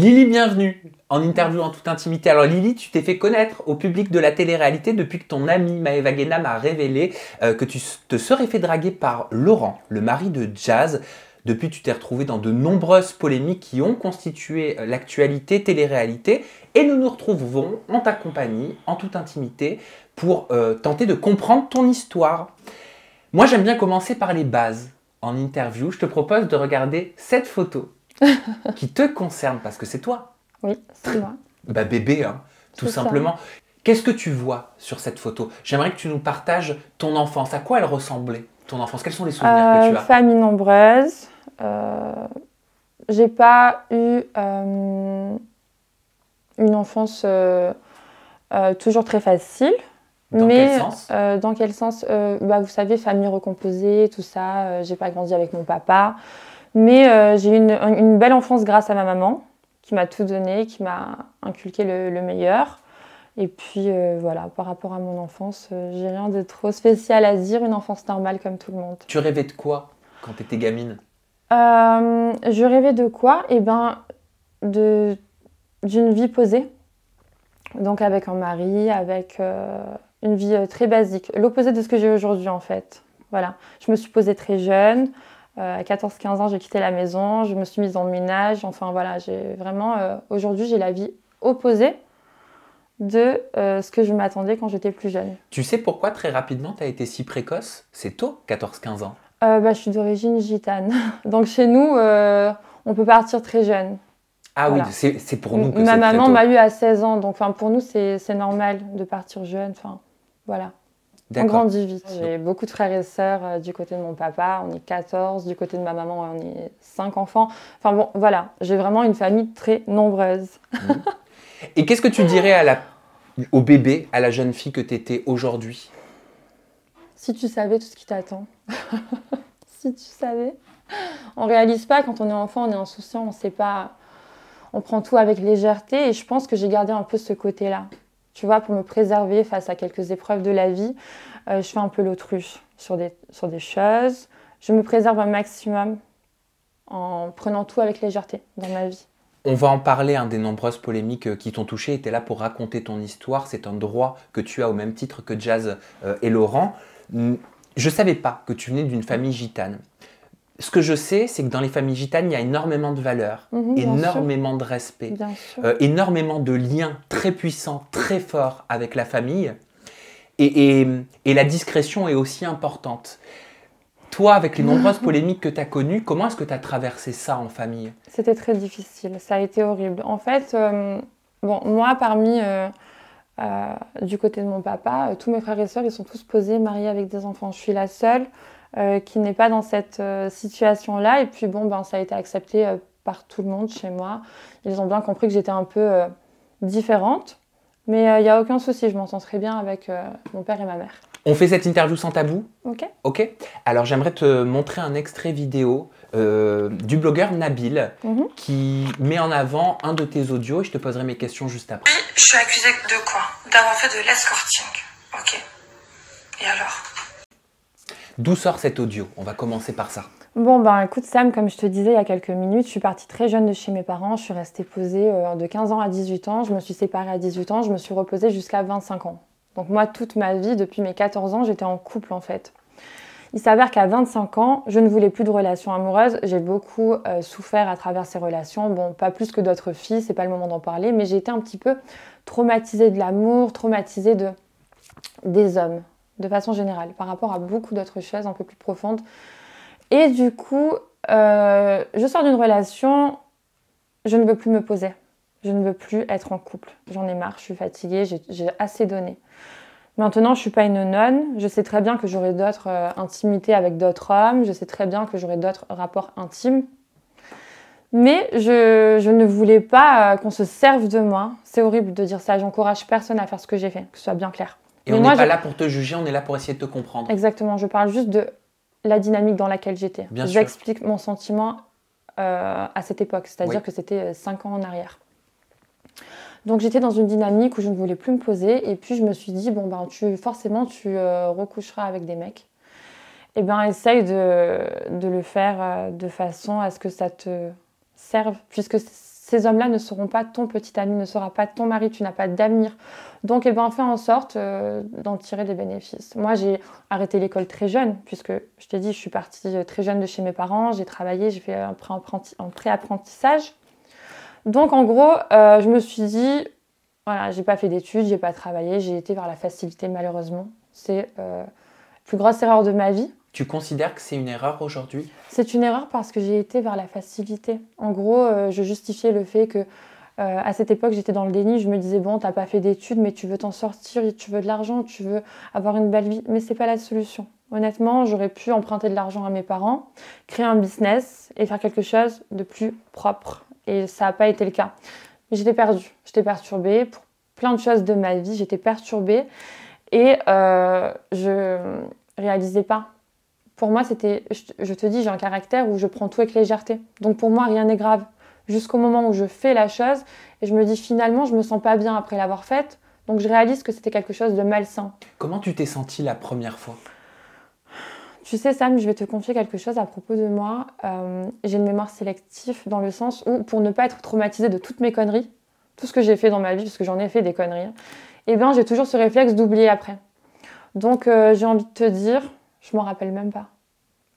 Lily, bienvenue en interview en toute intimité. Alors Lily, tu t'es fait connaître au public de la télé-réalité depuis que ton amie Maëva Guéna m'a révélé que tu te serais fait draguer par Laurent, le mari de Jazz. Depuis, tu t'es retrouvée dans de nombreuses polémiques qui ont constitué l'actualité télé-réalité. Et nous nous retrouvons en ta compagnie, en toute intimité, pour tenter de comprendre ton histoire. Moi, j'aime bien commencer par les bases. En interview, je te propose de regarder cette photo qui te concerne, parce que c'est toi. Oui, c'est moi. Bah bébé, hein, tout simplement. Qu'est-ce que tu vois sur cette photo? J'aimerais que tu nous partages ton enfance. À quoi elle ressemblait, ton enfance? Quels sont les souvenirs que tu as? Famille nombreuse. J'ai pas eu une enfance toujours très facile. Dans quel sens? Dans quel sens vous savez, famille recomposée, tout ça. J'ai pas grandi avec mon papa. Mais j'ai eu une belle enfance grâce à ma maman, qui m'a tout donné, qui m'a inculqué le meilleur. Et puis voilà, par rapport à mon enfance, j'ai rien de trop spécial à dire, une enfance normale comme tout le monde. Tu rêvais de quoi quand tu étais gamine? Je rêvais de quoi? Eh ben, d'une vie posée. Donc avec un mari, avec une vie très basique. L'opposé de ce que j'ai aujourd'hui en fait. Voilà. Je me suis posée très jeune. À 14-15 ans, j'ai quitté la maison, je me suis mise dans le ménage. Enfin voilà, j'ai vraiment... aujourd'hui, j'ai la vie opposée de ce que je m'attendais quand j'étais plus jeune. Tu sais pourquoi très rapidement tu as été si précoce? C'est tôt, 14-15 ans. Je suis d'origine gitane. Donc chez nous, on peut partir très jeune. Ah voilà. Oui, c'est pour nous que c'est Ma très maman tôt. m'a eu à 16 ans, donc pour nous, c'est normal de partir jeune. Enfin, voilà. On grandit vite. J'ai beaucoup de frères et sœurs du côté de mon papa, on est 14, du côté de ma maman, on est 5 enfants. Enfin bon, voilà, j'ai vraiment une famille très nombreuse. Et qu'est-ce que tu dirais au bébé, à la jeune fille que tu étais aujourd'hui? Si tu savais tout ce qui t'attend. Si tu savais. On réalise pas, quand on est enfant, on est insouciant, on sait pas. On prend tout avec légèreté et je pense que j'ai gardé un peu ce côté-là. Tu vois, pour me préserver face à quelques épreuves de la vie, je fais un peu l'autruche sur des choses. Je me préserve un maximum en prenant tout avec légèreté dans ma vie. On va en parler, des nombreuses polémiques qui t'ont touché. Tu es là pour raconter ton histoire. C'est un droit que tu as au même titre que Jazz et Laurent. Je ne savais pas que tu venais d'une famille gitane. Ce que je sais, c'est que dans les familles gitanes, il y a énormément de valeurs, énormément de respect, énormément de liens très puissants, très forts avec la famille. Et la discrétion est aussi importante. Toi, avec les nombreuses polémiques que tu as connues, comment est-ce que tu as traversé ça en famille? C'était très difficile, ça a été horrible. En fait, moi, du côté de mon papa, tous mes frères et sœurs, ils sont tous posés, mariés avec des enfants. Je suis la seule qui n'est pas dans cette situation-là. Et puis ça a été accepté par tout le monde chez moi. Ils ont bien compris que j'étais un peu différente. Mais il n'y a aucun souci, je m'entends très bien avec mon père et ma mère. On fait cette interview sans tabou? Ok. Alors j'aimerais te montrer un extrait vidéo du blogueur Nabil qui met en avant un de tes audios et je te poserai mes questions juste après. Oui, je suis accusée de quoi? D'avoir fait de l'escorting. Ok. Et alors? D'où sort cet audio? On va commencer par ça. Écoute Sam, comme je te disais il y a quelques minutes, je suis partie très jeune de chez mes parents. Je suis restée posée de 15 ans à 18 ans. Je me suis séparée à 18 ans. Je me suis reposée jusqu'à 25 ans. Donc moi, toute ma vie, depuis mes 14 ans, j'étais en couple en fait. Il s'avère qu'à 25 ans, je ne voulais plus de relations amoureuses. J'ai beaucoup souffert à travers ces relations. Bon, pas plus que d'autres filles, c'est pas le moment d'en parler, mais j'ai été un petit peu traumatisée de l'amour, traumatisée des hommes, de façon générale, par rapport à beaucoup d'autres choses un peu plus profondes. Et du coup, je sors d'une relation, je ne veux plus me poser. Je ne veux plus être en couple. J'en ai marre, je suis fatiguée, j'ai assez donné. Maintenant, je ne suis pas une nonne. Je sais très bien que j'aurai d'autres intimités avec d'autres hommes. Je sais très bien que j'aurai d'autres rapports intimes. Mais je ne voulais pas qu'on se serve de moi. C'est horrible de dire ça. J'encourage personne à faire ce que j'ai fait, que ce soit bien clair. Et on n'est pas là pour te juger, on est là pour essayer de te comprendre. Exactement. Je parle juste de la dynamique dans laquelle j'étais. J'explique mon sentiment à cette époque. C'est-à-dire que c'était 5 ans en arrière. Donc j'étais dans une dynamique où je ne voulais plus me poser et puis je me suis dit forcément tu recoucheras avec des mecs. Et essaye de le faire de façon à ce que ça te serve puisque Ces hommes-là ne seront pas ton petit ami, ne sera pas ton mari, tu n'as pas d'avenir. Donc, eh ben, fais en sorte d'en tirer des bénéfices. Moi, j'ai arrêté l'école très jeune, puisque je t'ai dit, je suis partie très jeune de chez mes parents, j'ai travaillé, j'ai fait un pré-apprentissage. Donc, en gros, je me suis dit, voilà, j'ai pas fait d'études, j'ai pas travaillé, j'ai été vers la facilité, malheureusement. C'est la plus grosse erreur de ma vie. Tu considères que c'est une erreur aujourd'hui? C'est une erreur parce que j'ai été vers la facilité. En gros, je justifiais le fait que à cette époque, j'étais dans le déni. Je me disais, bon, t'as pas fait d'études, mais tu veux t'en sortir, tu veux de l'argent, tu veux avoir une belle vie. Mais c'est pas la solution. Honnêtement, j'aurais pu emprunter de l'argent à mes parents, créer un business et faire quelque chose de plus propre. Et ça n'a pas été le cas. J'étais perdue, j'étais perturbée pour plein de choses de ma vie. J'étais perturbée et je réalisais pas. Pour moi, c'était, je te dis, j'ai un caractère où je prends tout avec légèreté. Donc pour moi, rien n'est grave. Jusqu'au moment où je fais la chose et je me dis finalement, je me sens pas bien après l'avoir faite. Donc je réalise que c'était quelque chose de malsain. Comment tu t'es sentie la première fois? Tu sais, Sam, je vais te confier quelque chose à propos de moi. J'ai une mémoire sélective dans le sens où, pour ne pas être traumatisée de toutes mes conneries, tout ce que j'ai fait dans ma vie, parce que j'en ai fait des conneries, eh bien, j'ai toujours ce réflexe d'oublier après. Donc j'ai envie de te dire, je m'en rappelle même pas.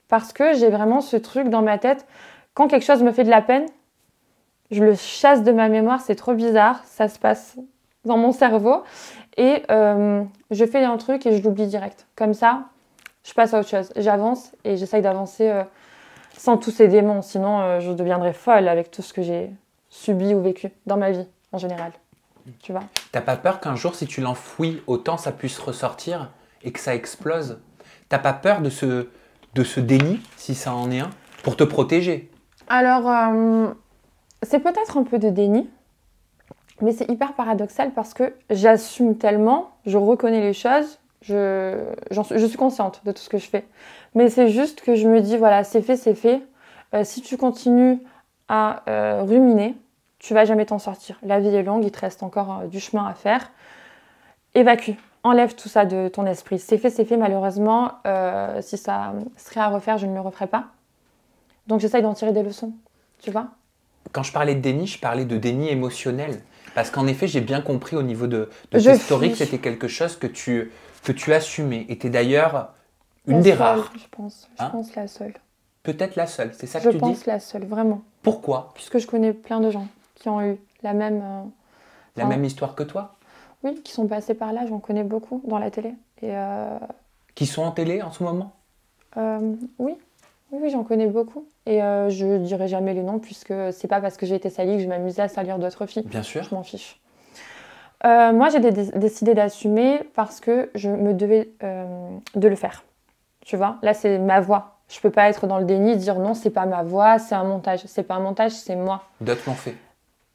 Parce que j'ai vraiment ce truc dans ma tête, quand quelque chose me fait de la peine, je le chasse de ma mémoire, c'est trop bizarre, ça se passe dans mon cerveau. Et je fais un truc et je l'oublie direct. Comme ça, je passe à autre chose. J'avance et j'essaye d'avancer sans tous ces démons. Sinon, je deviendrais folle avec tout ce que j'ai subi ou vécu dans ma vie, en général. Tu vois? T'as pas peur qu'un jour, si tu l'enfouis autant, ça puisse ressortir et que ça explose? T'as pas peur de ce déni, si ça en est un, pour te protéger? Alors, c'est peut-être un peu de déni, mais c'est hyper paradoxal parce que j'assume tellement, je reconnais les choses, je suis consciente de tout ce que je fais. Mais c'est juste que je me dis, voilà, c'est fait, c'est fait. Si tu continues à ruminer, tu vas jamais t'en sortir. La vie est longue, il te reste encore du chemin à faire. Évacue. Enlève tout ça de ton esprit. C'est fait, malheureusement. Si ça serait à refaire, je ne le referai pas. Donc j'essaye d'en tirer des leçons, tu vois. Quand je parlais de déni, je parlais de déni émotionnel. Parce qu'en effet, j'ai bien compris au niveau de tes stories que c'était quelque chose que tu assumais. Et tu es d'ailleurs une des rares. Je pense la seule. Peut-être la seule, c'est ça que tu dis? Je pense la seule, vraiment. Pourquoi? Puisque je connais plein de gens qui ont eu la même... La même histoire que toi? Oui, qui sont passés par là, j'en connais beaucoup dans la télé. Et Qui sont en télé en ce moment? Oui, j'en connais beaucoup. Et je dirai jamais les noms, puisque c'est pas parce que j'ai été salie que je m'amusais à salir d'autres filles. Bien sûr. Je m'en fiche. Moi, j'ai décidé d'assumer parce que je me devais de le faire. Tu vois, là, c'est ma voix. Je peux pas être dans le déni, dire non, c'est pas ma voix, c'est un montage. C'est pas un montage, c'est moi. D'autres l'ont fait.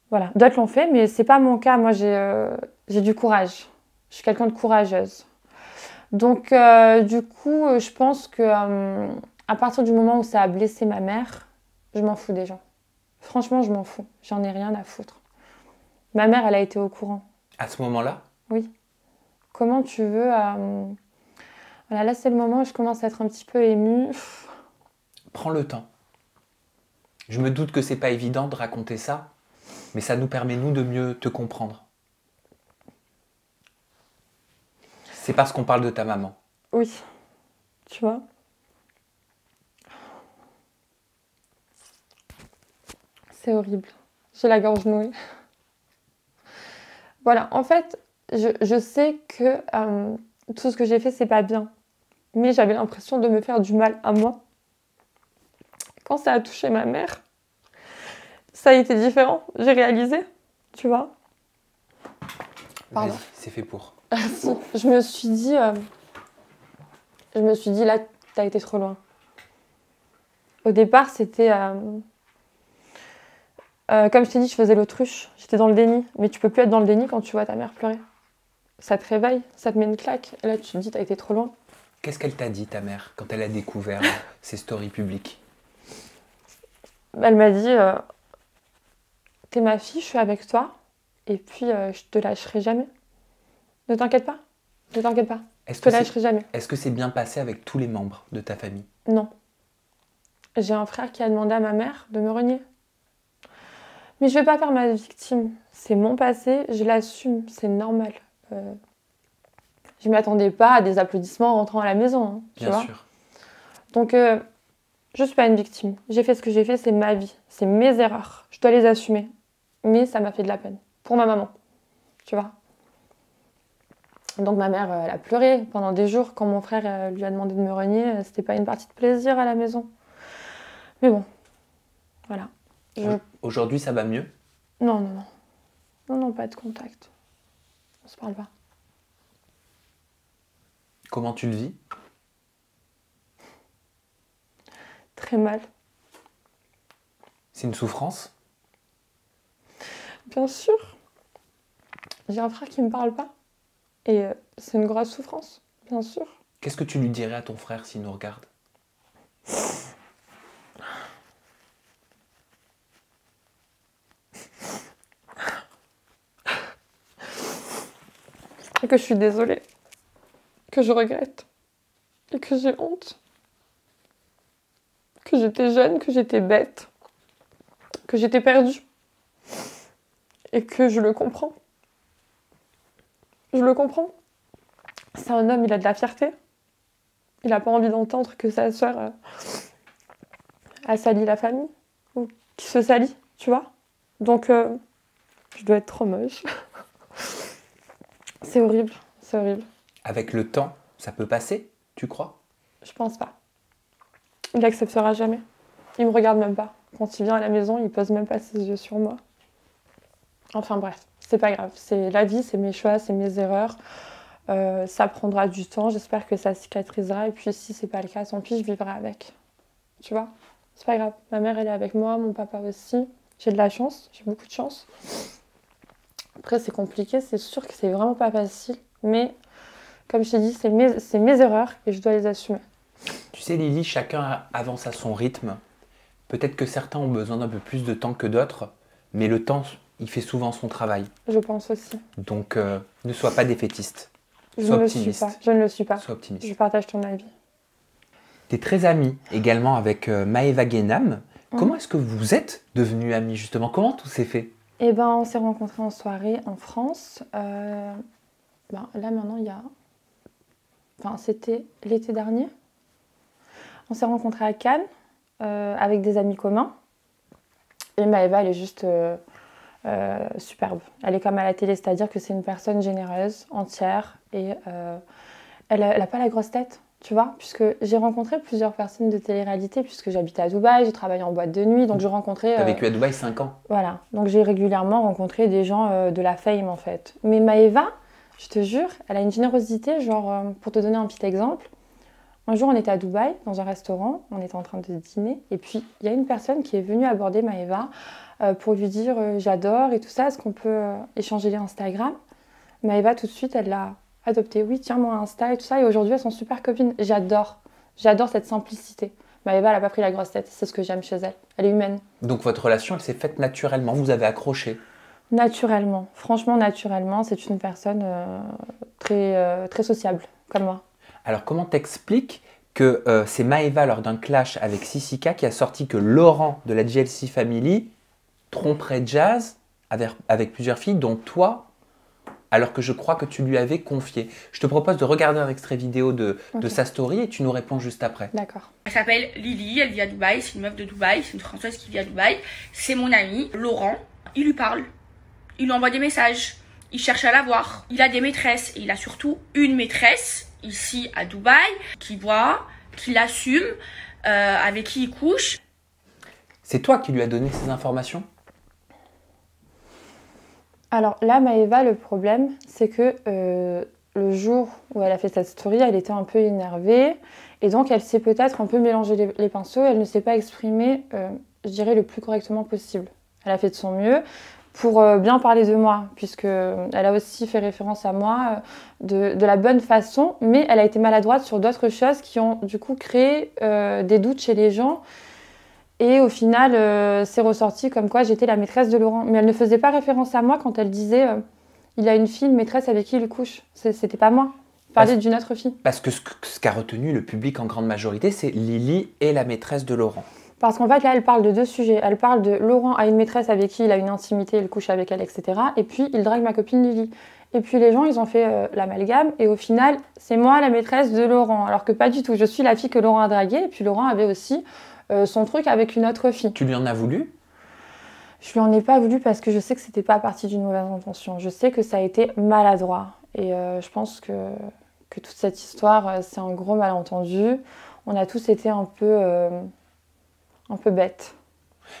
Voilà, d'autres l'ont fait, mais c'est pas mon cas. Moi, j'ai du courage. Je suis quelqu'un de courageuse. Donc, du coup, je pense que à partir du moment où ça a blessé ma mère, je m'en fous des gens. Franchement, je m'en fous. J'en ai rien à foutre. Ma mère, elle a été au courant. À ce moment-là? Oui. Comment tu veux... Voilà, là, c'est le moment où je commence à être un petit peu émue. Prends le temps. Je me doute que c'est pas évident de raconter ça, mais ça nous permet, nous, de mieux te comprendre. C'est parce qu'on parle de ta maman. Oui. Tu vois? C'est horrible. J'ai la gorge nouée. Voilà, en fait, je sais que tout ce que j'ai fait, c'est pas bien. Mais j'avais l'impression de me faire du mal à moi. Quand ça a touché ma mère, ça a été différent. J'ai réalisé, tu vois. Pardon. Vas-y, c'est fait pour. Je me suis dit, là, t'as été trop loin. Au départ, c'était... comme je t'ai dit, je faisais l'autruche. J'étais dans le déni. Mais tu peux plus être dans le déni quand tu vois ta mère pleurer. Ça te réveille, ça te met une claque. Et là, tu te dis, t'as été trop loin. Qu'est-ce qu'elle t'a dit, ta mère, quand elle a découvert ces stories publiques? Elle m'a dit, t'es ma fille, je suis avec toi. Et puis, je te lâcherai jamais. Ne t'inquiète pas. Ne t'inquiète pas. Je te lâcherai jamais. Est-ce que c'est bien passé avec tous les membres de ta famille? Non. J'ai un frère qui a demandé à ma mère de me renier. Mais je vais pas faire ma victime. C'est mon passé, je l'assume, c'est normal. Je m'attendais pas à des applaudissements en rentrant à la maison, hein, tu vois. Bien sûr. Donc, je suis pas une victime. J'ai fait ce que j'ai fait, c'est ma vie. C'est mes erreurs. Je dois les assumer. Mais ça m'a fait de la peine. Pour ma maman, tu vois. Donc ma mère, elle a pleuré pendant des jours quand mon frère lui a demandé de me renier. C'était pas une partie de plaisir à la maison. Mais bon, voilà. Aujourd'hui, ça va mieux? Non, non, non. Non, non, pas de contact. On se parle pas. Comment tu le vis? Très mal. C'est une souffrance? Bien sûr. J'ai un frère qui me parle pas. Et c'est une grosse souffrance, bien sûr. Qu'est-ce que tu lui dirais à ton frère s'il nous regarde? Et que je suis désolée. Que je regrette. Et que j'ai honte. Que j'étais jeune, que j'étais bête. Que j'étais perdue. Et que je le comprends. Je le comprends. C'est un homme, il a de la fierté. Il n'a pas envie d'entendre que sa sœur a sali la famille. Ou qu'il se salit, tu vois. Donc, je dois être trop moche. C'est horrible, c'est horrible. Avec le temps, ça peut passer, tu crois? Je pense pas. Il acceptera jamais. Il me regarde même pas. Quand il vient à la maison, il pose même pas ses yeux sur moi. Enfin bref, c'est pas grave. C'est la vie, c'est mes choix, c'est mes erreurs. Ça prendra du temps. J'espère que ça cicatrisera. Et puis si c'est pas le cas, tant pis, je vivrai avec. Tu vois? C'est pas grave. Ma mère, elle est avec moi, mon papa aussi. J'ai de la chance, j'ai beaucoup de chance. Après, c'est compliqué, c'est sûr que c'est vraiment pas facile. Mais comme je t'ai dit, c'est mes erreurs et je dois les assumer. Tu sais, Lily, chacun avance à son rythme. Peut-être que certains ont besoin d'un peu plus de temps que d'autres, mais le temps, il fait souvent son travail. Je pense aussi. Donc, ne sois pas défaitiste. Je Sois ne le suis optimiste. pas. Je ne le suis pas. Sois optimiste. Je partage ton avis. Tu es très amie également avec Maëva Guénam. Comment est-ce que vous êtes devenus amis, justement? Comment tout s'est fait? Eh ben, on s'est rencontrés en soirée en France. Là, maintenant, il y a... Enfin, c'était l'été dernier. On s'est rencontrés à Cannes avec des amis communs. Et Maëva, elle est juste superbe. Elle est comme à la télé, c'est-à-dire que c'est une personne généreuse, entière. Et elle n'a pas la grosse tête, tu vois. Puisque j'ai rencontré plusieurs personnes de télé-réalité, puisque j'habitais à Dubaï, j'ai travaillé en boîte de nuit. Donc, je rencontrais... Tu as vécu à Dubaï 5 ans. Voilà. Donc, j'ai régulièrement rencontré des gens de la fame, en fait. Mais Maëva, je te jure, elle a une générosité, genre, pour te donner un petit exemple. Un jour, on était à Dubaï, dans un restaurant, on était en train de dîner, et puis il y a une personne qui est venue aborder Maëva pour lui dire j'adore et tout ça, est-ce qu'on peut échanger les Instagram? Maëva, tout de suite, elle l'a adopté. Oui, tiens, moi, Insta et tout ça, et aujourd'hui, elles sont super copines. J'adore cette simplicité. Maëva, elle n'a pas pris la grosse tête, c'est ce que j'aime chez elle. Elle est humaine. Donc, votre relation, elle s'est faite naturellement, vous avez accroché? Naturellement, franchement, naturellement, c'est une personne très sociable, comme moi. Alors, comment t'expliques que c'est Maëva, lors d'un clash avec Sissika, qui a sorti que Laurent de la GLC Family tromperait Jazz avec plusieurs filles, dont toi, alors que je crois que tu lui avais confié. Je te propose de regarder un extrait vidéo de sa story et tu nous réponds juste après. D'accord. Elle s'appelle Lily, elle vit à Dubaï, c'est une meuf de Dubaï, c'est une Française qui vit à Dubaï. C'est mon ami, Laurent, il lui parle, il lui envoie des messages, il cherche à la voir. Il a des maîtresses et il a surtout une maîtresse ici à Dubaï qui voit, qui l'assume, avec qui il couche. C'est toi qui lui as donné ces informations? Alors là, Maëva, le problème, c'est que le jour où elle a fait cette story, elle était un peu énervée. Et donc, elle s'est peut-être un peu mélangé les pinceaux. Elle ne s'est pas exprimée, je dirais, le plus correctement possible. Elle a fait de son mieux pour bien parler de moi, puisqu'elle a aussi fait référence à moi de la bonne façon. Mais elle a été maladroite sur d'autres choses qui ont du coup créé des doutes chez les gens. Et au final, c'est ressorti comme quoi j'étais la maîtresse de Laurent. Mais elle ne faisait pas référence à moi quand elle disait il a une fille, une maîtresse avec qui il couche. C'était pas moi. Elle parlait d'une autre fille. Parce que ce qu'a retenu le public en grande majorité, c'est Lily est la maîtresse de Laurent. Parce qu'en fait, là, elle parle de 2 sujets. Elle parle de Laurent a une maîtresse avec qui il a une intimité, il couche avec elle, etc. Et puis, il drague ma copine Lily. Et puis, les gens, ils ont fait l'amalgame. Et au final, c'est moi la maîtresse de Laurent. Alors que pas du tout. Je suis la fille que Laurent a draguée. Et puis, Laurent avait aussi son truc avec une autre fille. Tu lui en as voulu? Je lui en ai pas voulu parce que je sais que c'était pas parti d'une mauvaise intention. Je sais que ça a été maladroit. Et je pense que toute cette histoire, c'est un gros malentendu. On a tous été un peu bêtes.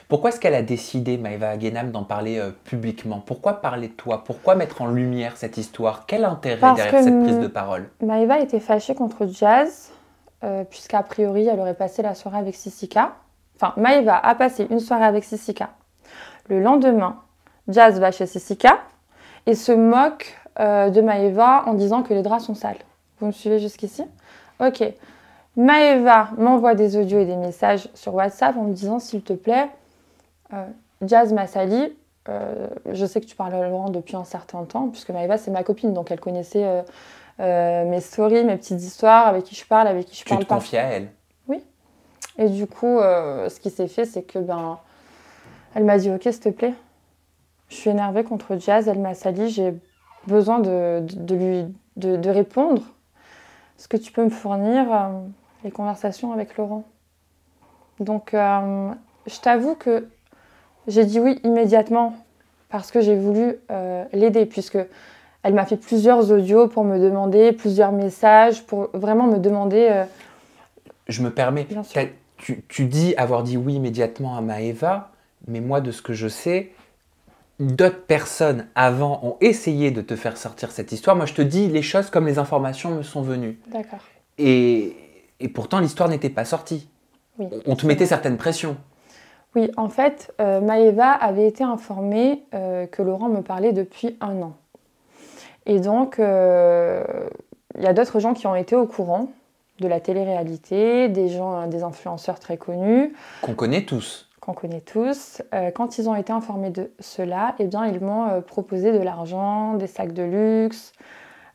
Pourquoi est-ce qu'elle a décidé, Maëva Guénam, d'en parler publiquement? Pourquoi parler de toi? Pourquoi mettre en lumière cette histoire? Quel intérêt derrière cette prise de parole? Maëva était fâchée contre Jazz, puisqu'a priori, elle aurait passé la soirée avec Sissika. Enfin, Maëva a passé une soirée avec Sissika. Le lendemain, Jazz va chez Sissika et se moque de Maëva en disant que les draps sont sales. Vous me suivez jusqu'ici? Ok. Maëva m'envoie des audios et des messages sur WhatsApp en me disant, s'il te plaît, Jazz m'a sali. Je sais que tu parles à Laurent depuis un certain temps, puisque Maëva, c'est ma copine, donc elle connaissait mes stories, mes petites histoires, avec qui je parle, avec qui je parle pas. Tu te confies à elle? Oui. Et du coup, ce qui s'est fait, c'est que elle m'a dit, ok, s'il te plaît, je suis énervée contre Jazz, elle m'a sali, j'ai besoin de répondre. Est-ce que tu peux me fournir les conversations avec Laurent? Donc, je t'avoue que j'ai dit oui immédiatement parce que j'ai voulu l'aider, puisque elle m'a fait plusieurs audios pour me demander, plusieurs messages, pour vraiment me demander... Je me permets, Bien sûr. tu dis avoir dit oui immédiatement à Maëva, mais moi, de ce que je sais, d'autres personnes avant ont essayé de te faire sortir cette histoire. Moi, je te dis les choses comme les informations me sont venues. D'accord. Et pourtant, l'histoire n'était pas sortie. Oui, On te mettait certaines pressions. Oui, en fait, Maëva avait été informée que Laurent me parlait depuis 1 an. Et donc, il y a d'autres gens qui ont été au courant de la télé-réalité, des influenceurs très connus. Qu'on connaît tous. Qu'on connaît tous. Quand ils ont été informés de cela, eh bien, ils m'ont proposé de l'argent, des sacs de luxe.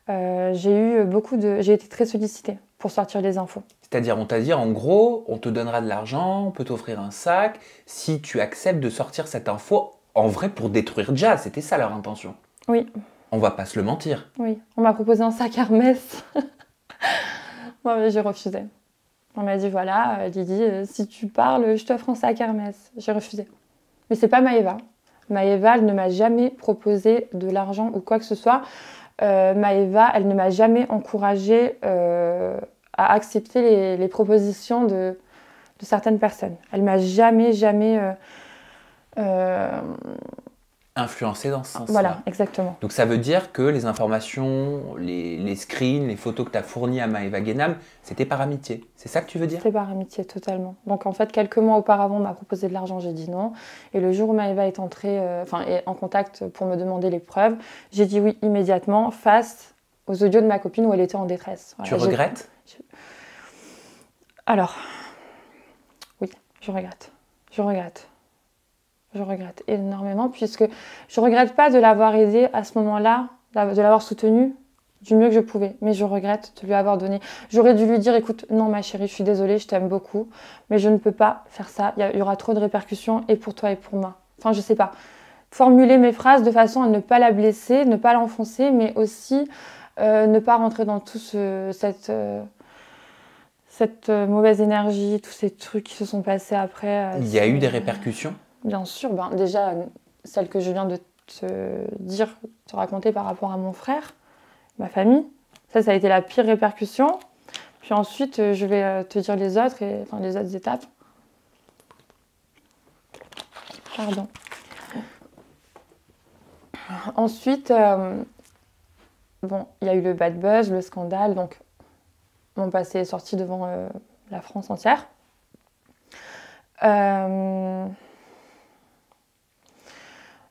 J'ai été très sollicitée pour sortir les infos. C'est-à-dire, on t'a dit, en gros, on te donnera de l'argent, on peut t'offrir un sac, si tu acceptes de sortir cette info, en vrai, pour détruire Jazz. C'était ça leur intention. Oui. On va pas se le mentir. Oui. On m'a proposé un sac Hermès. Moi, j'ai refusé. On m'a dit, voilà, Lydie, si tu parles, je t'offre un sac Hermès. J'ai refusé. Mais c'est pas Maëva. Maëva, elle ne m'a jamais proposé de l'argent ou quoi que ce soit. Maëva, elle ne m'a jamais encouragée à accepter les propositions de certaines personnes. Elle m'a jamais influencé dans ce sens-là. Voilà, exactement. Donc ça veut dire que les informations, les screens, les photos que tu as fournies à Maëva Guénam, c'était par amitié. C'est ça que tu veux dire? C'était par amitié, totalement. Donc en fait, quelques mois auparavant, on m'a proposé de l'argent, j'ai dit non. Et le jour où Maëva est entrée est en contact pour me demander les preuves, j'ai dit oui immédiatement face aux audios de ma copine où elle était en détresse. Voilà, tu regrettes? Alors, oui, je regrette. Je regrette énormément, puisque je regrette pas de l'avoir aidée à ce moment-là, de l'avoir soutenue du mieux que je pouvais, mais je regrette de lui avoir donné. J'aurais dû lui dire, écoute, non ma chérie, je suis désolée, je t'aime beaucoup, mais je ne peux pas faire ça, il y aura trop de répercussions, et pour toi et pour moi. Enfin, je sais pas. Formuler mes phrases de façon à ne pas la blesser, ne pas l'enfoncer, mais aussi ne pas rentrer dans tout cette mauvaise énergie, tous ces trucs qui se sont passés après. Il y a eu des répercussions? Bien sûr, déjà, celle que je viens de te raconter par rapport à mon frère, ma famille, ça a été la pire répercussion. Puis ensuite, je vais te dire les autres étapes. Pardon. Ensuite, il y a eu le bad buzz, le scandale, donc mon passé est sorti devant la France entière.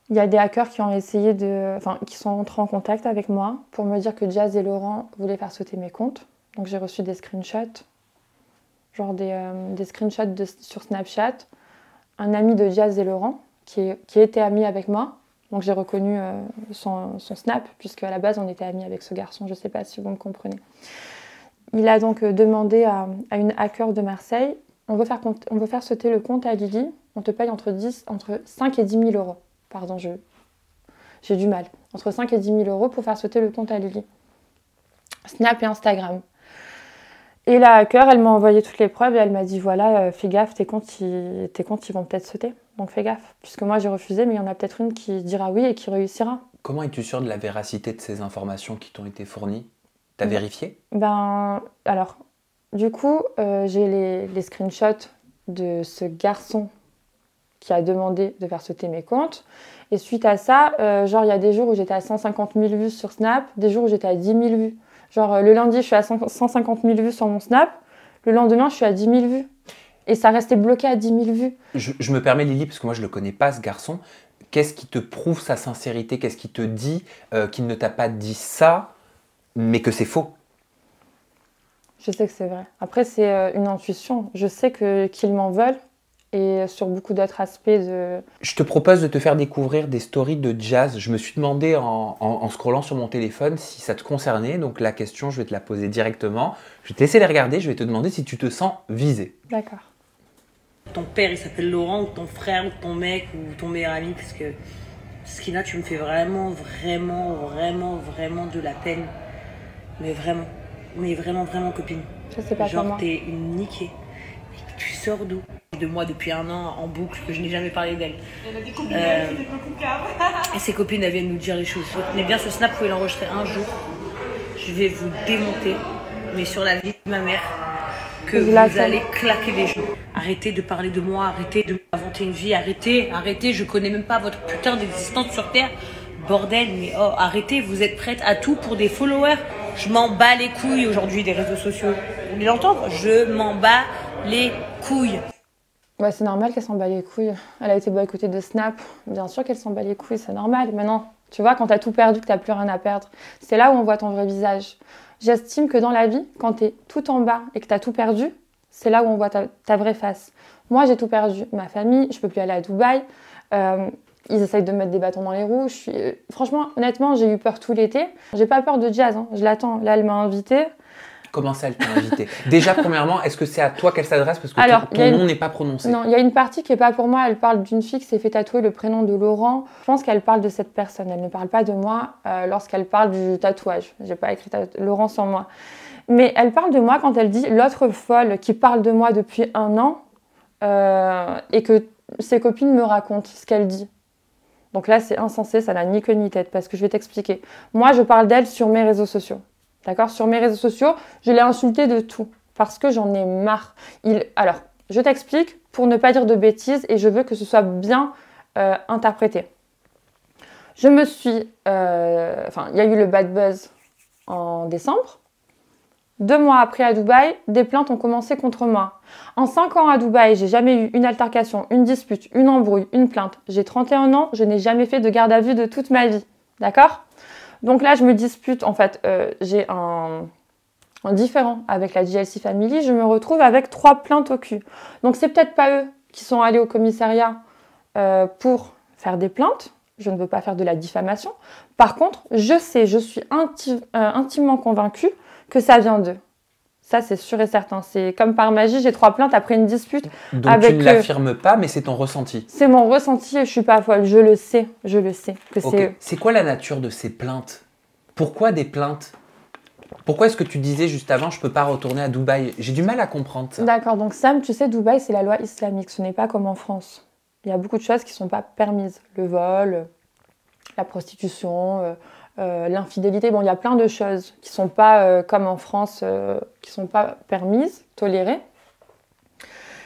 Il y a des hackers qui ont essayé qui sont entrés en contact avec moi pour me dire que Jazz et Laurent voulaient faire sauter mes comptes. Donc j'ai reçu des screenshots, genre des screenshots sur Snapchat. Un ami de Jazz et Laurent qui était ami avec moi. Donc j'ai reconnu son Snap, puisque à la base on était amis avec ce garçon, je ne sais pas si vous me comprenez. Il a donc demandé à une hacker de Marseille on veut faire sauter le compte à Lily, on te paye entre 5 et 10 000 euros. Pardon, j'ai du mal. Entre 5 et 10 000 euros pour faire sauter le compte à Lily. Snap et Instagram. Et la hacker, elle m'a envoyé toutes les preuves et elle m'a dit voilà, fais gaffe, tes comptes ils vont peut-être sauter. Donc fais gaffe. Puisque moi j'ai refusé, mais il y en a peut-être une qui dira oui et qui réussira. Comment es-tu sûre de la véracité de ces informations qui t'ont été fournies? T'as vérifié? Alors, du coup, j'ai les screenshots de ce garçon qui a demandé de faire sauter mes comptes. Et suite à ça, genre il y a des jours où j'étais à 150 000 vues sur Snap, des jours où j'étais à 10 000 vues. Genre le lundi, je suis à 150 000 vues sur mon Snap, le lendemain, je suis à 10 000 vues. Et ça restait bloqué à 10 000 vues. Je me permets, Lily, parce que moi je ne le connais pas, ce garçon. Qu'est-ce qui te prouve sa sincérité? Qu'est-ce qui te dit qu'il ne t'a pas dit ça, mais que c'est faux? Je sais que c'est vrai. Après, c'est une intuition. Je sais qu'ils m'en veulent. Et sur beaucoup d'autres aspects de... Je te propose de te faire découvrir des stories de Jazz. Je me suis demandé en scrollant sur mon téléphone si ça te concernait. Donc la question, je vais te la poser directement. Je vais te laisser les regarder. Je vais te demander si tu te sens visée. D'accord. Ton père, il s'appelle Laurent, ou ton frère, ou ton mec, ou ton meilleur ami, parce que Skina, tu me fais vraiment, vraiment, vraiment, vraiment de la peine. Mais vraiment, vraiment, copine. Je sais pas genre, comment. T'es une niquée. Et tu sors d'où? De moi depuis un an en boucle, que je n'ai jamais parlé d'elle. Elle a des copines, Et ses copines, elles viennent nous dire les choses. Retenez bien ce snap, vous pouvez l'enregistrer un jour. Je vais vous démonter, mais sur la vie de ma mère, que vous allez claquer des genoux. Arrêtez de parler de moi, arrêtez de m'inventer une vie, arrêtez, je connais même pas votre putain d'existence sur Terre. Bordel, mais oh, arrêtez, vous êtes prête à tout pour des followers. Je m'en bats les couilles aujourd'hui des réseaux sociaux. Vous voulez l'entendre? Je m'en bats les couilles. Ouais, c'est normal qu'elle s'en bat les couilles. Elle a été boycottée de Snap. Bien sûr qu'elle s'en bat les couilles, c'est normal. Maintenant, tu vois, quand t'as tout perdu, que t'as plus rien à perdre, c'est là où on voit ton vrai visage. J'estime que dans la vie, quand t'es tout en bas et que t'as tout perdu, c'est là où on voit ta vraie face. Moi, j'ai tout perdu. Ma famille, je peux plus aller à Dubaï. Ils essayent de me mettre des bâtons dans les roues. Franchement, honnêtement, j'ai eu peur tout l'été. J'ai pas peur de Jazz, hein. Je l'attends. Là, elle m'a invitée. Comment ça, elle t'a invité? Déjà, premièrement, est-ce que c'est à toi qu'elle s'adresse? Parce que ton nom n'est pas prononcé. Non, il y a une partie qui n'est pas pour moi. Elle parle d'une fille qui s'est fait tatouer le prénom de Laurent. Je pense qu'elle parle de cette personne. Elle ne parle pas de moi lorsqu'elle parle du tatouage. Je n'ai pas écrit Laurent sans moi. Mais elle parle de moi quand elle dit l'autre folle qui parle de moi depuis un an et que ses copines me racontent ce qu'elle dit. Donc là, c'est insensé, ça n'a ni queue ni tête parce que je vais t'expliquer. Moi, je parle d'elle sur mes réseaux sociaux. D'accord? Sur mes réseaux sociaux, je l'ai insultée de tout parce que j'en ai marre. Alors, je t'explique pour ne pas dire de bêtises et je veux que ce soit bien interprété. Je me suis... il y a eu le bad buzz en décembre. 2 mois après à Dubaï, des plaintes ont commencé contre moi. En 5 ans à Dubaï, j'ai jamais eu une altercation, une dispute, une embrouille, une plainte. J'ai 31 ans, je n'ai jamais fait de garde à vue de toute ma vie. D'accord? Donc là, je me dispute, en fait, j'ai un différend avec la JLC Family, je me retrouve avec 3 plaintes au cul. Donc c'est peut-être pas eux qui sont allés au commissariat pour faire des plaintes, je ne veux pas faire de la diffamation. Par contre, je suis intimement convaincue que ça vient d'eux. Ça, c'est sûr et certain. C'est comme par magie, j'ai 3 plaintes après une dispute. Donc avec tu ne l'affirmes pas, mais c'est ton ressenti. C'est mon ressenti et je suis pas folle. Je le sais que c'est eux. C'est quoi la nature de ces plaintes? Pourquoi des plaintes? Pourquoi est-ce que tu disais juste avant, je peux pas retourner à Dubaï? J'ai du mal à comprendre ça. D'accord, donc Sam, tu sais, Dubaï, c'est la loi islamique. Ce n'est pas comme en France. Il y a beaucoup de choses qui sont pas permises. Le vol, la prostitution... l'infidélité, bon, il y a plein de choses qui sont pas comme en France, qui sont pas permises, tolérées.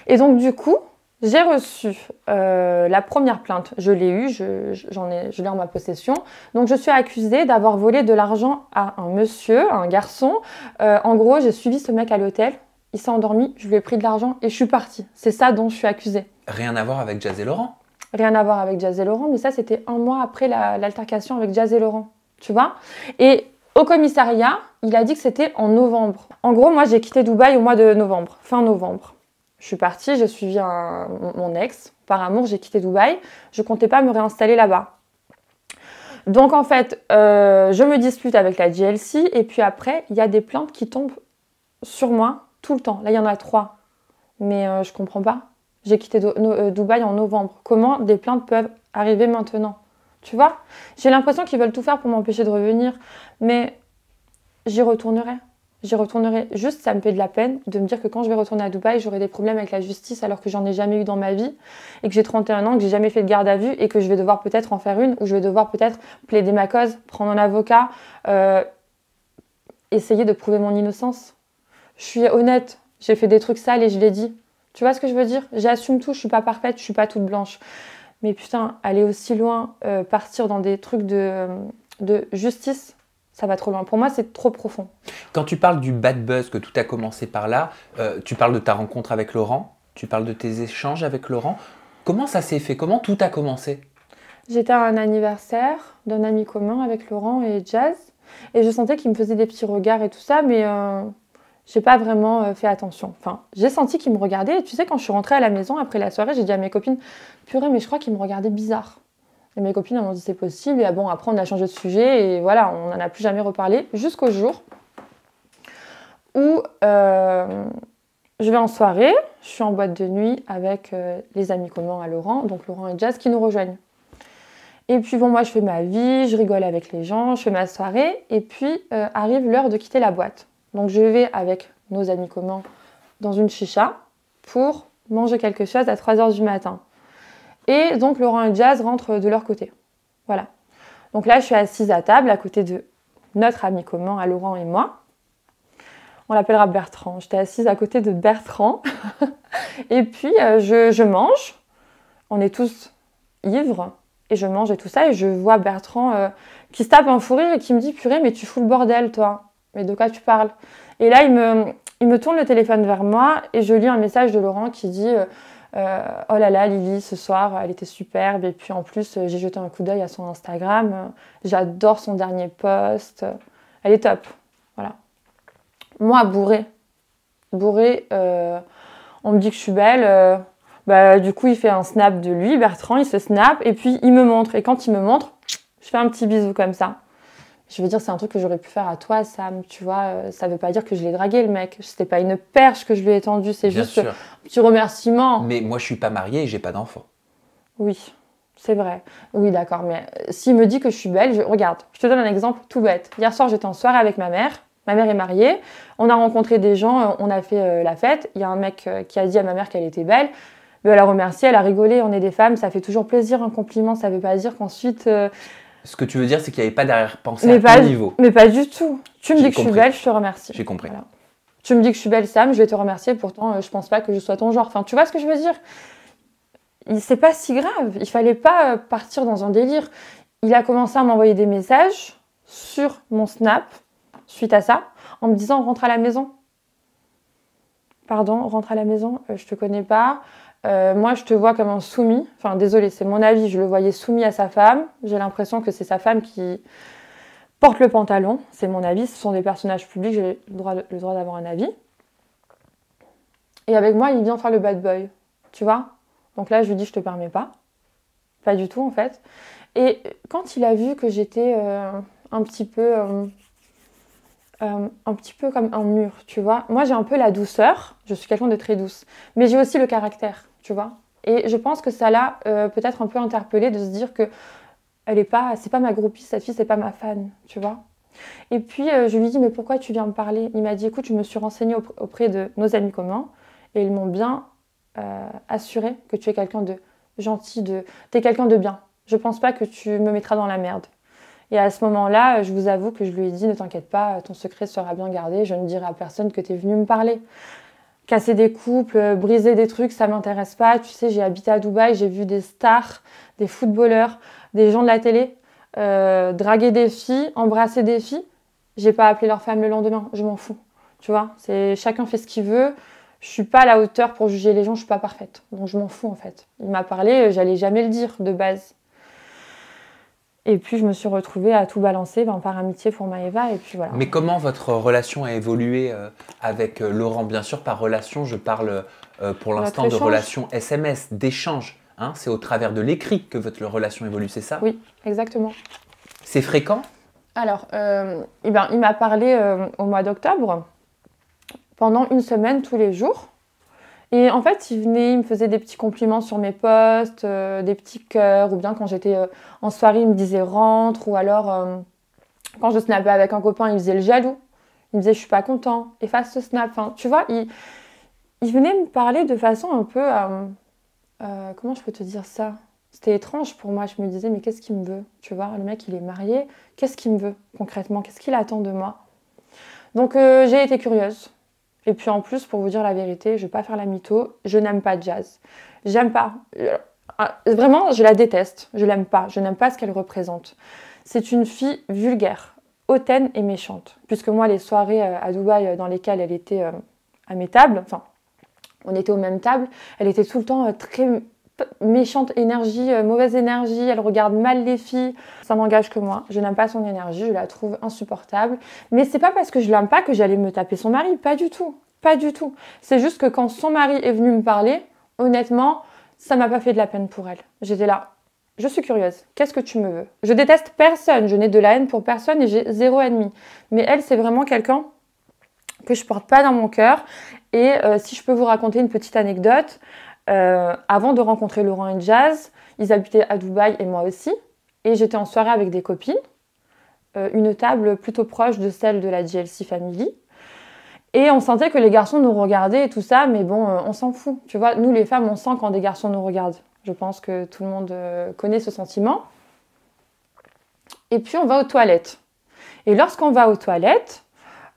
Et donc du coup, j'ai reçu la première plainte, je l'ai eue, je l'ai en ma possession. Donc je suis accusée d'avoir volé de l'argent à un monsieur, à un garçon. En gros, j'ai suivi ce mec à l'hôtel, il s'est endormi, je lui ai pris de l'argent et je suis partie. C'est ça dont je suis accusée. Rien à voir avec Jazz et Laurent? Rien à voir avec Jazz et Laurent, mais ça c'était 1 mois après l'altercation avec Jazz et Laurent. Tu vois? Et au commissariat, il a dit que c'était en novembre. En gros, moi, j'ai quitté Dubaï au mois de novembre, fin novembre. Je suis partie, j'ai suivi mon ex. Par amour, j'ai quitté Dubaï. Je comptais pas me réinstaller là-bas. Donc, en fait, je me dispute avec la JLC. Et puis après, il y a des plaintes qui tombent sur moi tout le temps. Là, il y en a 3. Mais je comprends pas. J'ai quitté Dubaï en novembre. Comment des plaintes peuvent arriver maintenant? Tu vois? J'ai l'impression qu'ils veulent tout faire pour m'empêcher de revenir. Mais j'y retournerai. J'y retournerai. Juste, ça me fait de la peine de me dire que quand je vais retourner à Dubaï, j'aurai des problèmes avec la justice alors que j'en ai jamais eu dans ma vie et que j'ai 31 ans, que j'ai jamais fait de garde à vue et que je vais devoir peut-être en faire une ou je vais devoir peut-être plaider ma cause, prendre un avocat, essayer de prouver mon innocence. Je suis honnête, j'ai fait des trucs sales et je l'ai dit. Tu vois ce que je veux dire? J'assume tout, je suis pas parfaite, je suis pas toute blanche. Mais putain, aller aussi loin, partir dans des trucs de justice, ça va trop loin. Pour moi, c'est trop profond. Quand tu parles du bad buzz, que tout a commencé par là, tu parles de ta rencontre avec Laurent, tu parles de tes échanges avec Laurent. Comment ça s'est fait? Comment tout a commencé? J'étais à un anniversaire d'un ami commun avec Laurent et Jazz. Et je sentais qu'il me faisait des petits regards et tout ça, mais j'ai pas vraiment fait attention. Enfin, j'ai senti qu'il me regardait. Et tu sais, quand je suis rentrée à la maison après la soirée, j'ai dit à mes copines, purée, mais je crois qu'il me regardait bizarre. Et mes copines m'ont dit c'est possible. Et bon, après, on a changé de sujet et voilà, on n'en a plus jamais reparlé. Jusqu'au jour où je vais en soirée, je suis en boîte de nuit avec les amis communs à Laurent, donc Laurent et Jazz qui nous rejoignent. Et puis bon, moi je fais ma vie, je rigole avec les gens, je fais ma soirée et puis arrive l'heure de quitter la boîte. Donc je vais avec nos amis communs dans une chicha pour manger quelque chose à 3h du matin. Et donc Laurent et Jazz rentrent de leur côté. Voilà. Donc là je suis assise à table à côté de notre ami commun à Laurent et moi. On l'appellera Bertrand. J'étais assise à côté de Bertrand. Et puis je mange. On est tous ivres. Et je mange et tout ça. Et je vois Bertrand qui se tape un fou rire et qui me dit « Purée, mais tu fous le bordel, toi. Mais de quoi tu parles ?» Et là, il me tourne le téléphone vers moi. Et je lis un message de Laurent qui dit « Oh là là, Lily, ce soir, elle était superbe. Et puis en plus, j'ai jeté un coup d'œil à son Instagram. J'adore son dernier post. Elle est top. » Voilà. Moi, bourrée, on me dit que je suis belle. Du coup, il fait un snap de lui, Bertrand, il se snap et puis il me montre. Et quand il me montre, je fais un petit bisou comme ça. Je veux dire, c'est un truc que j'aurais pu faire à toi, Sam, tu vois. Ça veut pas dire que je l'ai dragué, le mec. C'était pas une perche que je lui ai tendue, c'est juste un petit remerciement. Mais moi, je suis pas mariée et j'ai pas d'enfant. Oui, c'est vrai. Oui, d'accord, mais s'il me dit que je suis belle, regarde, je te donne un exemple tout bête. Hier soir, j'étais en soirée avec ma mère. Ma mère est mariée, on a rencontré des gens, on a fait la fête. Il y a un mec qui a dit à ma mère qu'elle était belle. Mais elle a remercié, elle a rigolé. On est des femmes, ça fait toujours plaisir un compliment. Ça veut pas dire qu'ensuite... Ce que tu veux dire, c'est qu'il n'y avait pas d'arrière-pensée à ton niveau. Mais pas du tout. Tu me dis que je suis belle, je te remercie. J'ai compris. Voilà. Tu me dis que je suis belle, Sam, je vais te remercier. Pourtant, je pense pas que je sois ton genre. Enfin, tu vois ce que je veux dire? C'est pas si grave. Il fallait pas partir dans un délire. Il a commencé à m'envoyer des messages sur mon Snap, suite à ça, en me disant « rentre à la maison ». Pardon, rentre à la maison, je te connais pas. Moi, je te vois comme un soumis. Enfin, désolé, c'est mon avis. Je le voyais soumis à sa femme. J'ai l'impression que c'est sa femme qui porte le pantalon. C'est mon avis. Ce sont des personnages publics. J'ai le droit d'avoir un avis. Et avec moi, il vient faire le bad boy. Tu vois? Donc là, je lui dis, je te permets pas. Pas du tout, en fait. Et quand il a vu que j'étais un petit peu comme un mur, tu vois. Moi, j'ai un peu la douceur. Je suis quelqu'un de très douce. Mais j'ai aussi le caractère, tu vois. Et je pense que ça l'a peut-être un peu interpellée de se dire que c'est pas ma groupie, cette fille, c'est pas ma fan, tu vois. Et puis, je lui dis, mais pourquoi tu viens me parler? Il m'a dit, écoute, je me suis renseignée auprès de nos amis communs et ils m'ont bien assuré que tu es quelqu'un de gentil, t'es quelqu'un de bien. Je pense pas que tu me mettras dans la merde. Et à ce moment-là, je vous avoue que je lui ai dit, ne t'inquiète pas, ton secret sera bien gardé, je ne dirai à personne que tu es venu me parler. Casser des couples, briser des trucs, ça m'intéresse pas. Tu sais, j'ai habité à Dubaï, j'ai vu des stars, des footballeurs, des gens de la télé draguer des filles, embrasser des filles. J'ai pas appelé leur femme le lendemain, je m'en fous. Tu vois, chacun fait ce qu'il veut. Je suis pas à la hauteur pour juger les gens, je suis pas parfaite. Donc je m'en fous en fait. Il m'a parlé, j'allais jamais le dire de base. Et puis je me suis retrouvée à tout balancer par amitié pour Maëva et puis voilà. Mais comment votre relation a évolué avec Laurent? Bien sûr, par relation, je parle pour l'instant de relation SMS, d'échange. Hein, c'est au travers de l'écrit que votre relation évolue, c'est ça? Oui, exactement. C'est fréquent? Alors, il m'a parlé au mois d'octobre, pendant une semaine, tous les jours. Et en fait, il venait, il me faisait des petits compliments sur mes posts, des petits cœurs, ou bien quand j'étais en soirée, il me disait rentre, ou alors quand je snappais avec un copain, il faisait le jaloux. Il me disait je suis pas content, efface ce snap. Enfin, tu vois, il venait me parler de façon un peu, comment je peux te dire ça? C'était étrange pour moi, je me disais mais qu'est-ce qu'il me veut? Tu vois, le mec il est marié, qu'est-ce qu'il me veut concrètement? Qu'est-ce qu'il attend de moi? Donc j'ai été curieuse. Et puis en plus, pour vous dire la vérité, je vais pas faire la mytho, je n'aime pas Jazz. J'aime pas. Vraiment, je la déteste. Je l'aime pas. Je n'aime pas ce qu'elle représente. C'est une fille vulgaire, hautaine et méchante. Puisque moi, les soirées à Dubaï dans lesquelles elle était à mes tables, enfin, on était aux mêmes tables, elle était tout le temps très méchante énergie, mauvaise énergie, elle regarde mal les filles. Ça m'engage que moi, je n'aime pas son énergie, je la trouve insupportable. Mais c'est pas parce que je l'aime pas que j'allais me taper son mari, pas du tout. Pas du tout. C'est juste que quand son mari est venu me parler, honnêtement, ça m'a pas fait de la peine pour elle. J'étais là, je suis curieuse, qu'est-ce que tu me veux? Je déteste personne, je n'ai de la haine pour personne et j'ai 0 ennemi. Mais elle, c'est vraiment quelqu'un que je porte pas dans mon cœur. Et si je peux vous raconter une petite anecdote, avant de rencontrer Laurent et Jazz, ils habitaient à Dubaï et moi aussi. Et j'étais en soirée avec des copines, une table plutôt proche de celle de la GLC Family. Et on sentait que les garçons nous regardaient et tout ça, mais bon, on s'en fout. Tu vois, nous les femmes, on sent quand des garçons nous regardent. Je pense que tout le monde connaît ce sentiment. Et puis on va aux toilettes. Et lorsqu'on va aux toilettes,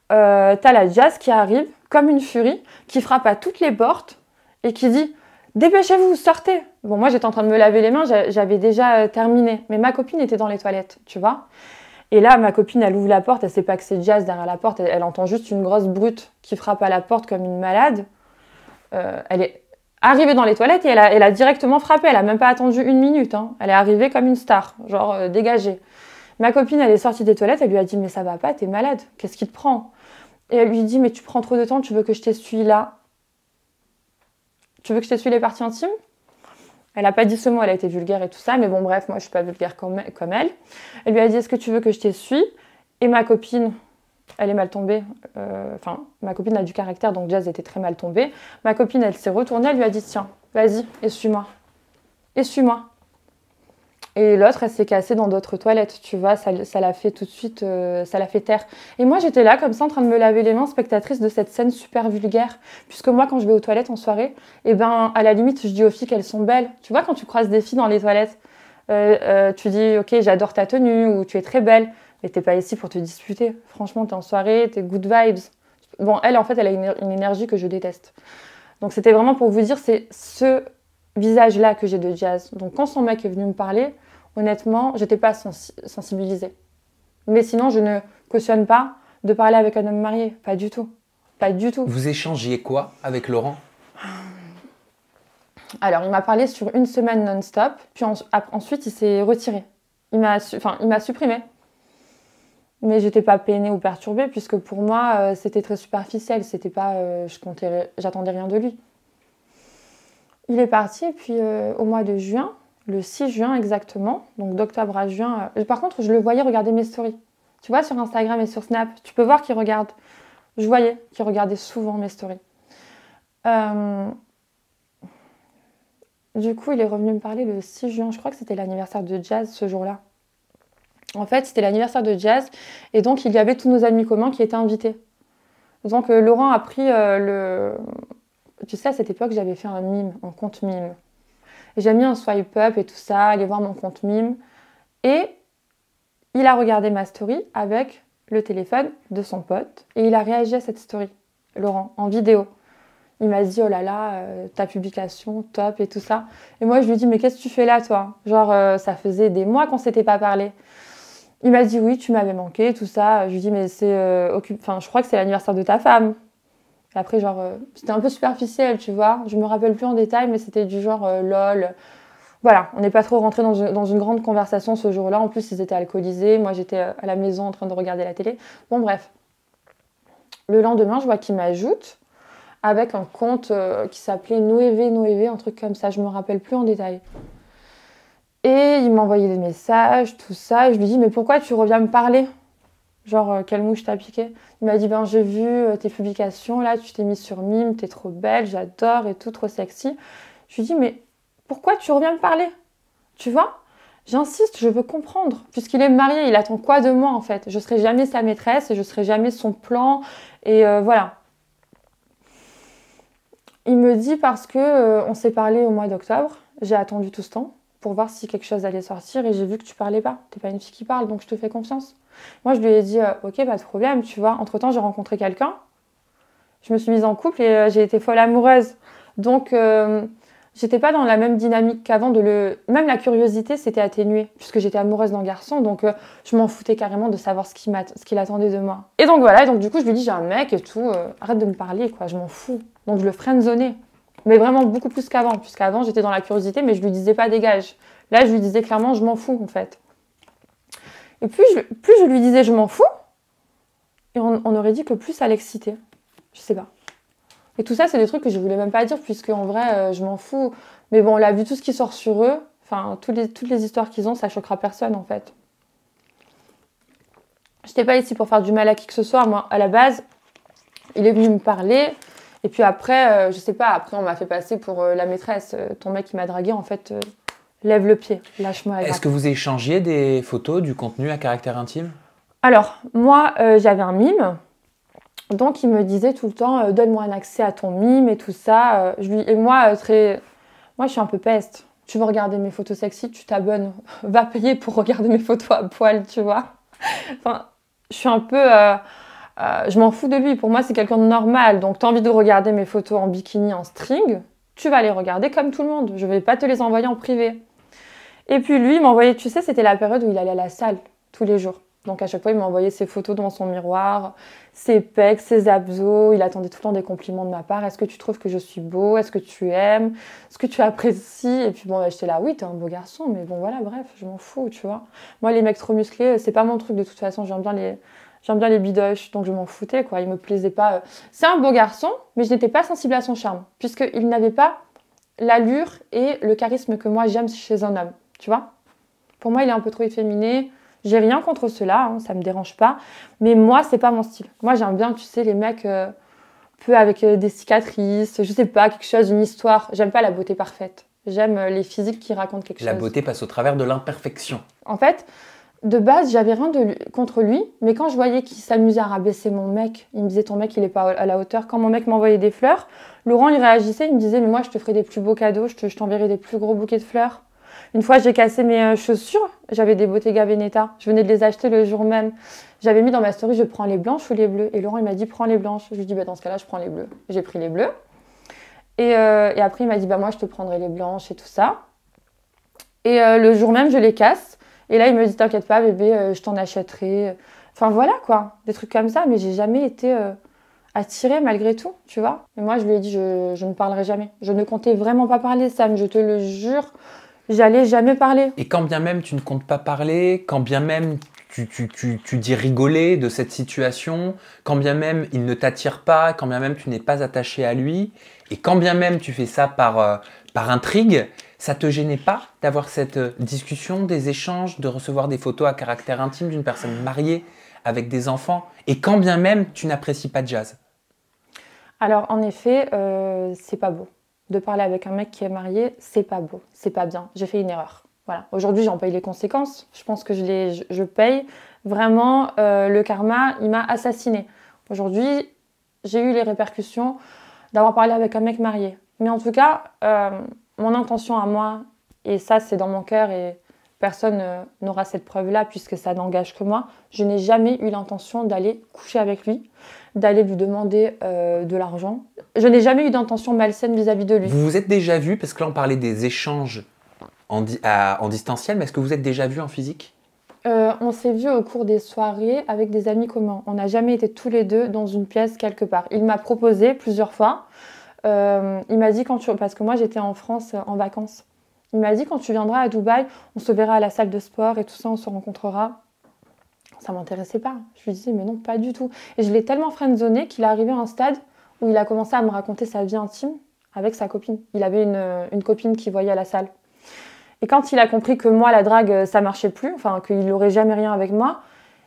t'as la Jazz qui arrive comme une furie, qui frappe à toutes les portes et qui dit « Dépêchez-vous, sortez !» Bon, moi j'étais en train de me laver les mains, j'avais déjà terminé. Mais ma copine était dans les toilettes, tu vois. Et là, ma copine, elle ouvre la porte, elle sait pas que c'est Jazz derrière la porte, elle entend juste une grosse brute qui frappe à la porte comme une malade. Elle est arrivée dans les toilettes et elle a directement frappé, elle a même pas attendu 1 minute. Hein. Elle est arrivée comme une star, genre dégagée. Ma copine, elle est sortie des toilettes, elle lui a dit « Mais ça va pas, t'es malade, qu'est-ce qui te prend ?» Et elle lui dit « Mais tu prends trop de temps, tu veux que je t'essuie là ? Tu veux que je t'essuie les parties intimes ?» Elle n'a pas dit ce mot, elle a été vulgaire et tout ça, mais bon bref, moi je suis pas vulgaire comme elle. Elle lui a dit « Est-ce que tu veux que je t'essuie ?» Et ma copine, elle est mal tombée, ma copine a du caractère, donc Jazz était très mal tombée. Ma copine, elle s'est retournée, elle lui a dit « Tiens, vas-y, essuie-moi, essuie-moi. » Et l'autre, elle s'est cassée dans d'autres toilettes, tu vois, ça l'a fait tout de suite, ça l'a fait taire. Et moi, j'étais là, comme ça, en train de me laver les mains, spectatrice de cette scène super vulgaire. Puisque moi, quand je vais aux toilettes en soirée, eh ben, à la limite, je dis aux filles qu'elles sont belles. Tu vois, quand tu croises des filles dans les toilettes, tu dis, ok, j'adore ta tenue, ou tu es très belle, mais t'es pas ici pour te disputer. Franchement, t'es en soirée, t'es good vibes. Bon, elle, en fait, elle a une énergie que je déteste. Donc, c'était vraiment pour vous dire, c'est ce visage-là que j'ai de Jazz. Donc, quand son mec est venu me parler, honnêtement, j'étais pas sensibilisée. Mais sinon, je ne cautionne pas de parler avec un homme marié. Pas du tout. Pas du tout. Vous échangiez quoi avec Laurent? Alors, il m'a parlé sur 1 semaine non-stop. Puis ensuite, il s'est retiré. Il m'a supprimé. Mais j'étais pas peinée ou perturbée, puisque pour moi, c'était très superficiel. C'était pas, j'attendais rien de lui. Il est parti, et puis au mois de juin, le 6 juin exactement, donc d'octobre à juin. Par contre, je le voyais regarder mes stories. Tu vois, sur Instagram et sur Snap, tu peux voir qu'il regarde. Je voyais qu'il regardait souvent mes stories. Du coup, il est revenu me parler le 6 juin. Je crois que c'était l'anniversaire de Jazz ce jour-là. En fait, c'était l'anniversaire de Jazz. Et donc, il y avait tous nos amis communs qui étaient invités. Donc, Laurent a pris le... Tu sais, à cette époque, j'avais fait un compte mime. J'ai mis un swipe up et tout ça, aller voir mon compte mime. Et il a regardé ma story avec le téléphone de son pote. Et il a réagi à cette story, Laurent, en vidéo. Il m'a dit, oh là là, ta publication, top et tout ça. Et moi, je lui dis, mais qu'est-ce que tu fais là, toi? Genre, ça faisait des mois qu'on s'était pas parlé. Il m'a dit, oui, tu m'avais manqué, tout ça. Je lui dis, mais c'est... je crois que c'est l'anniversaire de ta femme. Et après, genre, c'était un peu superficiel, tu vois. Je me rappelle plus en détail, mais c'était du genre lol. Voilà, on n'est pas trop rentré dans une grande conversation ce jour-là. En plus, ils étaient alcoolisés. Moi, j'étais à la maison en train de regarder la télé. Bon, bref. Le lendemain, je vois qu'il m'ajoute avec un compte qui s'appelait Noévé, un truc comme ça. Je me rappelle plus en détail. Et il m'envoyait des messages, tout ça. Et je lui dis, mais pourquoi tu reviens me parler? Genre, quelle mouche t'a piqué? Il m'a dit, ben j'ai vu tes publications, là, tu t'es mise sur Mime, t'es trop belle, j'adore et tout, trop sexy. Je lui dis, mais pourquoi tu reviens me parler? Tu vois? J'insiste, je veux comprendre. Puisqu'il est marié, il attend quoi de moi, en fait? Je serai jamais sa maîtresse et je serai jamais son plan. Et voilà. Il me dit parce que on s'est parlé au mois d'octobre, j'ai attendu tout ce temps pour voir si quelque chose allait sortir et j'ai vu que tu parlais pas. T'es pas une fille qui parle, donc je te fais confiance. Moi, je lui ai dit, ok, pas de problème, tu vois. Entre-temps, j'ai rencontré quelqu'un. Je me suis mise en couple et j'ai été folle amoureuse. Donc, j'étais pas dans la même dynamique qu'avant. Même la curiosité s'était atténuée puisque j'étais amoureuse d'un garçon. Donc, je m'en foutais carrément de savoir ce qu'il attendait de moi. Et donc, voilà. Et donc, du coup, je lui dis, j'ai un mec et tout. Arrête de me parler, quoi. Je m'en fous. Donc, je le friendzonnais. Mais vraiment beaucoup plus qu'avant. Puisqu'avant, j'étais dans la curiosité, mais je lui disais pas dégage. Là, je lui disais clairement, je m'en fous, en fait. Et plus je lui disais, je m'en fous, et on aurait dit que plus ça l'excitait. Je sais pas. Et tout ça, c'est des trucs que je voulais même pas dire, puisque en vrai, je m'en fous. Mais bon, là, vu tout ce qui sort sur eux, enfin, toutes les histoires qu'ils ont, ça choquera personne, en fait. J'étais pas ici pour faire du mal à qui que ce soit. Moi, à la base, il est venu me parler. Et puis après, je sais pas, après, on m'a fait passer pour la maîtresse. Ton mec, il m'a dragué, en fait, lève le pied, lâche-moi. Est-ce que vous échangez des photos, du contenu à caractère intime? Alors, moi, j'avais un mime. Donc, il me disait tout le temps, donne-moi un accès à ton mime et tout ça. Et moi, moi, je suis un peu peste. Tu veux regarder mes photos sexy, tu t'abonnes. Va payer pour regarder mes photos à poil, tu vois. Enfin, je suis un peu... je m'en fous de lui. Pour moi, c'est quelqu'un de normal. Donc, tu as envie de regarder mes photos en bikini, en string, tu vas les regarder comme tout le monde. Je vais pas te les envoyer en privé. Et puis, lui, il m'envoyait... Tu sais, c'était la période où il allait à la salle tous les jours. Donc à chaque fois, il m'envoyait ses photos devant son miroir, ses pecs, ses abdos. Il attendait tout le temps des compliments de ma part. Est-ce que tu trouves que je suis beau? Est-ce que tu aimes? Est-ce que tu apprécies? Et puis bon, j'étais là, oui, t'es un beau garçon, mais bon, voilà, bref, je m'en fous, tu vois. Moi, les mecs trop musclés, c'est pas mon truc de toute façon. J'aime bien les bidoches, donc je m'en foutais, quoi. Il me plaisait pas. C'est un beau garçon, mais je n'étais pas sensible à son charme, puisqu'il n'avait pas l'allure et le charisme que moi, j'aime chez un homme, tu vois. Pour moi, il est un peu trop efféminé. J'ai rien contre cela, hein, ça me dérange pas. Mais moi, c'est pas mon style. Moi, j'aime bien, tu sais, les mecs peu avec des cicatrices, je sais pas, quelque chose, une histoire. J'aime pas la beauté parfaite. J'aime les physiques qui racontent quelque chose. La beauté passe au travers de l'imperfection. En fait, de base, j'avais rien contre lui. Mais quand je voyais qu'il s'amusait à rabaisser mon mec, il me disait, ton mec, il est pas à la hauteur. Quand mon mec m'envoyait des fleurs, Laurent, il réagissait, il me disait, mais moi, je te ferai des plus beaux cadeaux, je t'enverrai des plus gros bouquets de fleurs. Une fois, j'ai cassé mes chaussures. J'avais des Bottega Veneta. Je venais de les acheter le jour même. J'avais mis dans ma story, je prends les blanches ou les bleues. Et Laurent, il m'a dit, prends les blanches. Je lui ai dit, bah, dans ce cas-là, je prends les bleues. J'ai pris les bleues. Et après, il m'a dit, bah, moi, je te prendrai les blanches et tout ça. Et le jour même, je les casse. Et là, il me dit, t'inquiète pas, bébé, je t'en achèterai. Enfin, voilà, quoi. Des trucs comme ça. Mais j'ai jamais été attirée malgré tout, tu vois. Et moi, je lui ai dit, je ne parlerai jamais. Je ne comptais vraiment pas parler, Sam, je te le jure. J'allais jamais parler. Et quand bien même tu ne comptes pas parler, quand bien même tu dis rigoler de cette situation, quand bien même il ne t'attire pas, quand bien même tu n'es pas attaché à lui, et quand bien même tu fais ça par intrigue, ça te gênait pas d'avoir cette discussion, des échanges, de recevoir des photos à caractère intime d'une personne mariée avec des enfants, et quand bien même tu n'apprécies pas Jazz? Alors en effet, c'est pas beau. De parler avec un mec qui est marié, c'est pas beau, c'est pas bien. J'ai fait une erreur. Voilà. Aujourd'hui, j'en paye les conséquences. Je pense que je paye. Vraiment, le karma, il m'a assassinée. Aujourd'hui, j'ai eu les répercussions d'avoir parlé avec un mec marié. Mais en tout cas, mon intention à moi, et ça c'est dans mon cœur et personne n'aura cette preuve-là puisque ça n'engage que moi, je n'ai jamais eu l'intention d'aller coucher avec lui, d'aller lui demander de l'argent. Je n'ai jamais eu d'intention malsaine vis-à-vis de lui. Vous vous êtes déjà vu, parce que là on parlait des échanges en distanciel, mais est-ce que vous êtes déjà vu en physique? On s'est vu au cours des soirées avec des amis communs. On n'a jamais été tous les deux dans une pièce quelque part. Il m'a proposé plusieurs fois. Il m'a dit parce que moi j'étais en France en vacances. Il m'a dit quand tu viendras à Dubaï, on se verra à la salle de sport et tout ça, on se rencontrera. Ça m'intéressait pas. Je lui disais mais non, pas du tout. Et je l'ai tellement friendzoné qu'il est arrivé à un stade où il a commencé à me raconter sa vie intime avec sa copine. Il avait une copine qui voyait à la salle. Et quand il a compris que moi, la drague, ça marchait plus, enfin qu'il n'aurait jamais rien avec moi,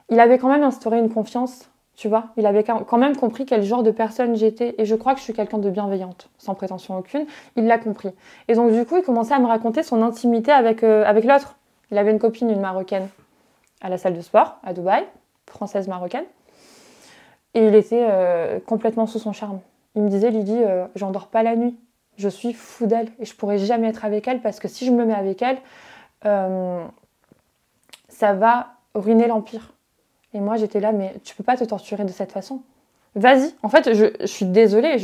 il avait quand même instauré une confiance, tu vois. Il avait quand même compris quel genre de personne j'étais. Et je crois que je suis quelqu'un de bienveillante, sans prétention aucune. Il l'a compris. Et donc, du coup, il commençait à me raconter son intimité avec l'autre. Il avait une copine, une Marocaine, à la salle de sport, à Dubaï, française marocaine. Et il était complètement sous son charme. Il me disait, Lydie, j'en dors pas la nuit. Je suis fou d'elle et je pourrais jamais être avec elle parce que si je me mets avec elle, ça va ruiner l'empire. Et moi, j'étais là, mais tu peux pas te torturer de cette façon. Vas-y. En fait, je suis désolée.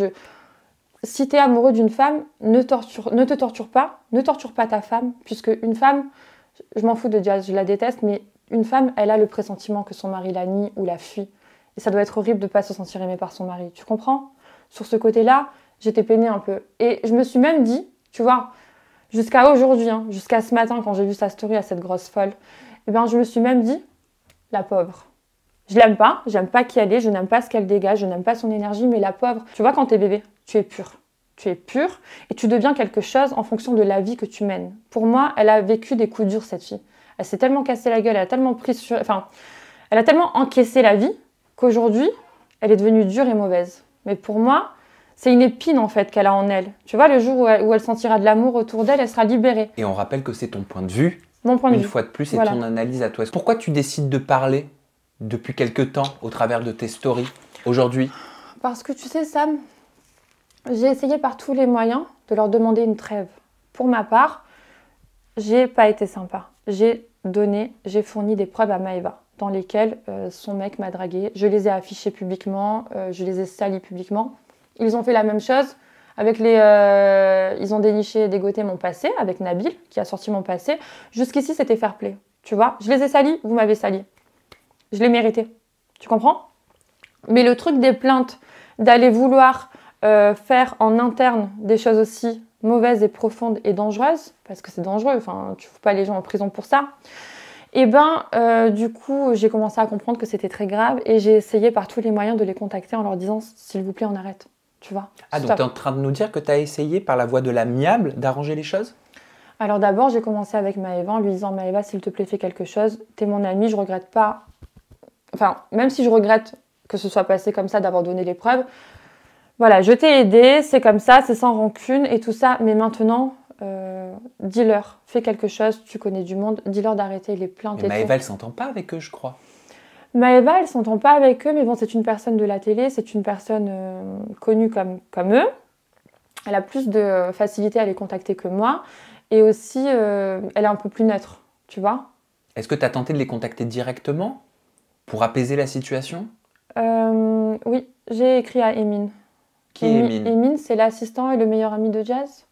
Si tu es amoureux d'une femme, ne te torture pas. Ne torture pas ta femme, puisque une femme, je m'en fous de Jazz, je la déteste, mais une femme, elle a le pressentiment que son mari la nie ou la fuit. Et ça doit être horrible de ne pas se sentir aimée par son mari. Tu comprends? Sur ce côté-là, j'étais peinée un peu. Et je me suis même dit, tu vois, jusqu'à aujourd'hui, hein, jusqu'à ce matin, quand j'ai vu sa story à cette grosse folle, eh ben, je me suis même dit, la pauvre. Je l'aime pas, j'aime pas qui elle est, je n'aime pas ce qu'elle dégage, je n'aime pas son énergie, mais la pauvre, tu vois, quand t'es bébé, tu es pur. Tu es pur et tu deviens quelque chose en fonction de la vie que tu mènes. Pour moi, elle a vécu des coups durs, cette fille. Elle s'est tellement cassée la gueule, elle a tellement elle a tellement encaissé la vie qu'aujourd'hui, elle est devenue dure et mauvaise. Mais pour moi, c'est une épine en fait qu'elle a en elle. Tu vois, le jour où elle sentira de l'amour autour d'elle, elle sera libérée. Et on rappelle que c'est ton point de vue. Mon point de vue. Une fois de plus, c'est voilà. ton analyse à toi. Pourquoi tu décides de parler depuis quelque temps au travers de tes stories aujourd'hui? Parce que tu sais, Sam, j'ai essayé par tous les moyens de leur demander une trêve. Pour ma part, j'ai pas été sympa. J'ai fourni des preuves à Maëva dans lesquelles son mec m'a draguée. Je les ai affichées publiquement, je les ai salis publiquement. Ils ont fait la même chose avec ils ont déniché et dégoté mon passé avec Nabil qui a sorti mon passé. Jusqu'ici, c'était fair play. Tu vois, je les ai salis, vous m'avez sali. Je l'ai mérité. Tu comprends? Mais le truc des plaintes, d'aller vouloir faire en interne des choses aussi mauvaises et profondes et dangereuses, parce que c'est dangereux, enfin, tu ne fous pas les gens en prison pour ça, et du coup, j'ai commencé à comprendre que c'était très grave et j'ai essayé par tous les moyens de les contacter en leur disant « s'il vous plaît, on arrête ». Tu vois? Ah, donc tu es en train de nous dire que tu as essayé par la voie de l'amiable d'arranger les choses? Alors d'abord, j'ai commencé avec Maëva en lui disant « Maëva, s'il te plaît, fais quelque chose. T'es mon amie, je regrette pas. » Enfin, même si je regrette que ce soit passé comme ça, d'avoir donné les preuves, voilà, je t'ai aidé, c'est comme ça, c'est sans rancune et tout ça. Mais maintenant, dis-leur, fais quelque chose, tu connais du monde, dis-leur d'arrêter les plaintes et tout. Maëva, elle s'entend pas avec eux, je crois. Maëva, elle s'entend pas avec eux, mais bon, c'est une personne de la télé, c'est une personne connue comme eux. Elle a plus de facilité à les contacter que moi. Et aussi, elle est un peu plus neutre, tu vois. Est-ce que tu as tenté de les contacter directement pour apaiser la situation? Oui, j'ai écrit à Emine. Qui est Emine? Emine, c'est l'assistant et le meilleur ami de Jazz.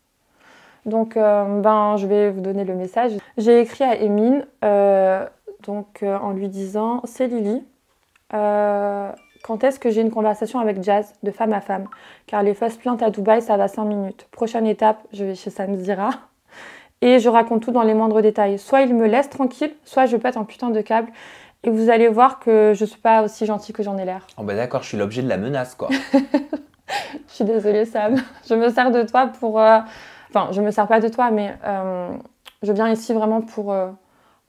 Donc, je vais vous donner le message. J'ai écrit à Emine en lui disant « C'est Lily. Quand est-ce que j'ai une conversation avec Jazz de femme à femme? Car les fausses plaintes à Dubaï, ça va 5 minutes. Prochaine étape, je vais chez Samzira. Et je raconte tout dans les moindres détails. Soit il me laisse tranquille, soit je pète un putain de câble. Et vous allez voir que je suis pas aussi gentille que j'en ai l'air. » Oh bah d'accord, je suis l'objet de la menace, quoi. Je suis désolée, Sam. Je me sers de toi pour... Enfin, je me sers pas de toi, mais je viens ici vraiment pour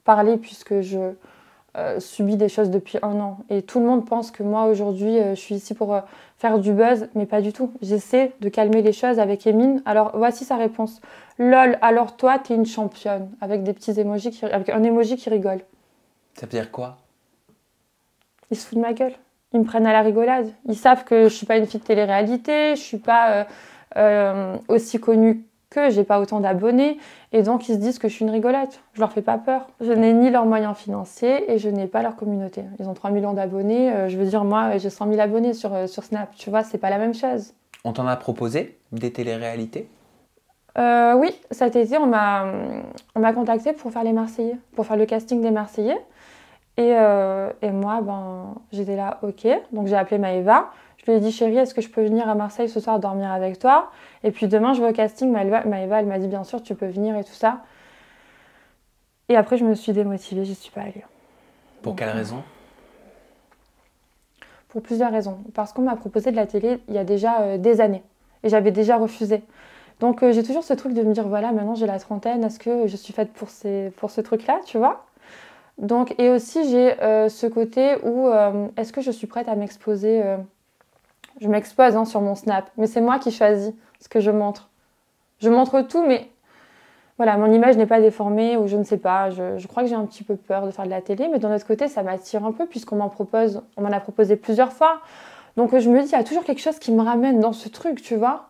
parler puisque je subis des choses depuis 1 an. Et tout le monde pense que moi, aujourd'hui, je suis ici pour faire du buzz, mais pas du tout. J'essaie de calmer les choses avec Emine. Alors, voici sa réponse. Lol, alors toi, t'es une championne. Avec des petits émojis, avec un émoji qui rigole. Ça veut dire quoi? Ils se foutent de ma gueule. Ils me prennent à la rigolade. Ils savent que je suis pas une fille de télé-réalité, je suis pas aussi connue qu'eux, j'ai pas autant d'abonnés. Et donc, ils se disent que je suis une rigolette. Je leur fais pas peur. Je n'ai ni leurs moyens financiers et je n'ai pas leur communauté. Ils ont 3 millions d'abonnés. Je veux dire, moi, j'ai 100 000 abonnés sur Snap. Tu vois, c'est pas la même chose. On t'en a proposé des télé-réalités? Oui, cet été, on m'a contacté pour faire les Marseillais, pour faire le casting des Marseillais. Et moi, j'étais là, ok. Donc j'ai appelé Maëva. Je lui ai dit, chérie, est-ce que je peux venir à Marseille ce soir dormir avec toi? Et puis demain, je vais au casting. Maëva, elle m'a dit, bien sûr, tu peux venir et tout ça. Et après, je me suis démotivée, j'y suis pas allée. Pour quelle raison? Pour plusieurs raisons. Parce qu'on m'a proposé de la télé il y a déjà des années. Et j'avais déjà refusé. Donc j'ai toujours ce truc de me dire, voilà, maintenant j'ai la trentaine, est-ce que je suis faite pour ce truc-là, tu vois? Donc, et aussi, j'ai ce côté où est-ce que je suis prête à m'exposer Je m'expose hein, sur mon Snap, mais c'est moi qui choisis ce que je montre. Je montre tout, mais voilà, mon image n'est pas déformée ou je ne sais pas. Je crois que j'ai un petit peu peur de faire de la télé, mais d'un autre côté, ça m'attire un peu puisqu'on m'en a proposé plusieurs fois. Donc je me dis, il y a toujours quelque chose qui me ramène dans ce truc, tu vois.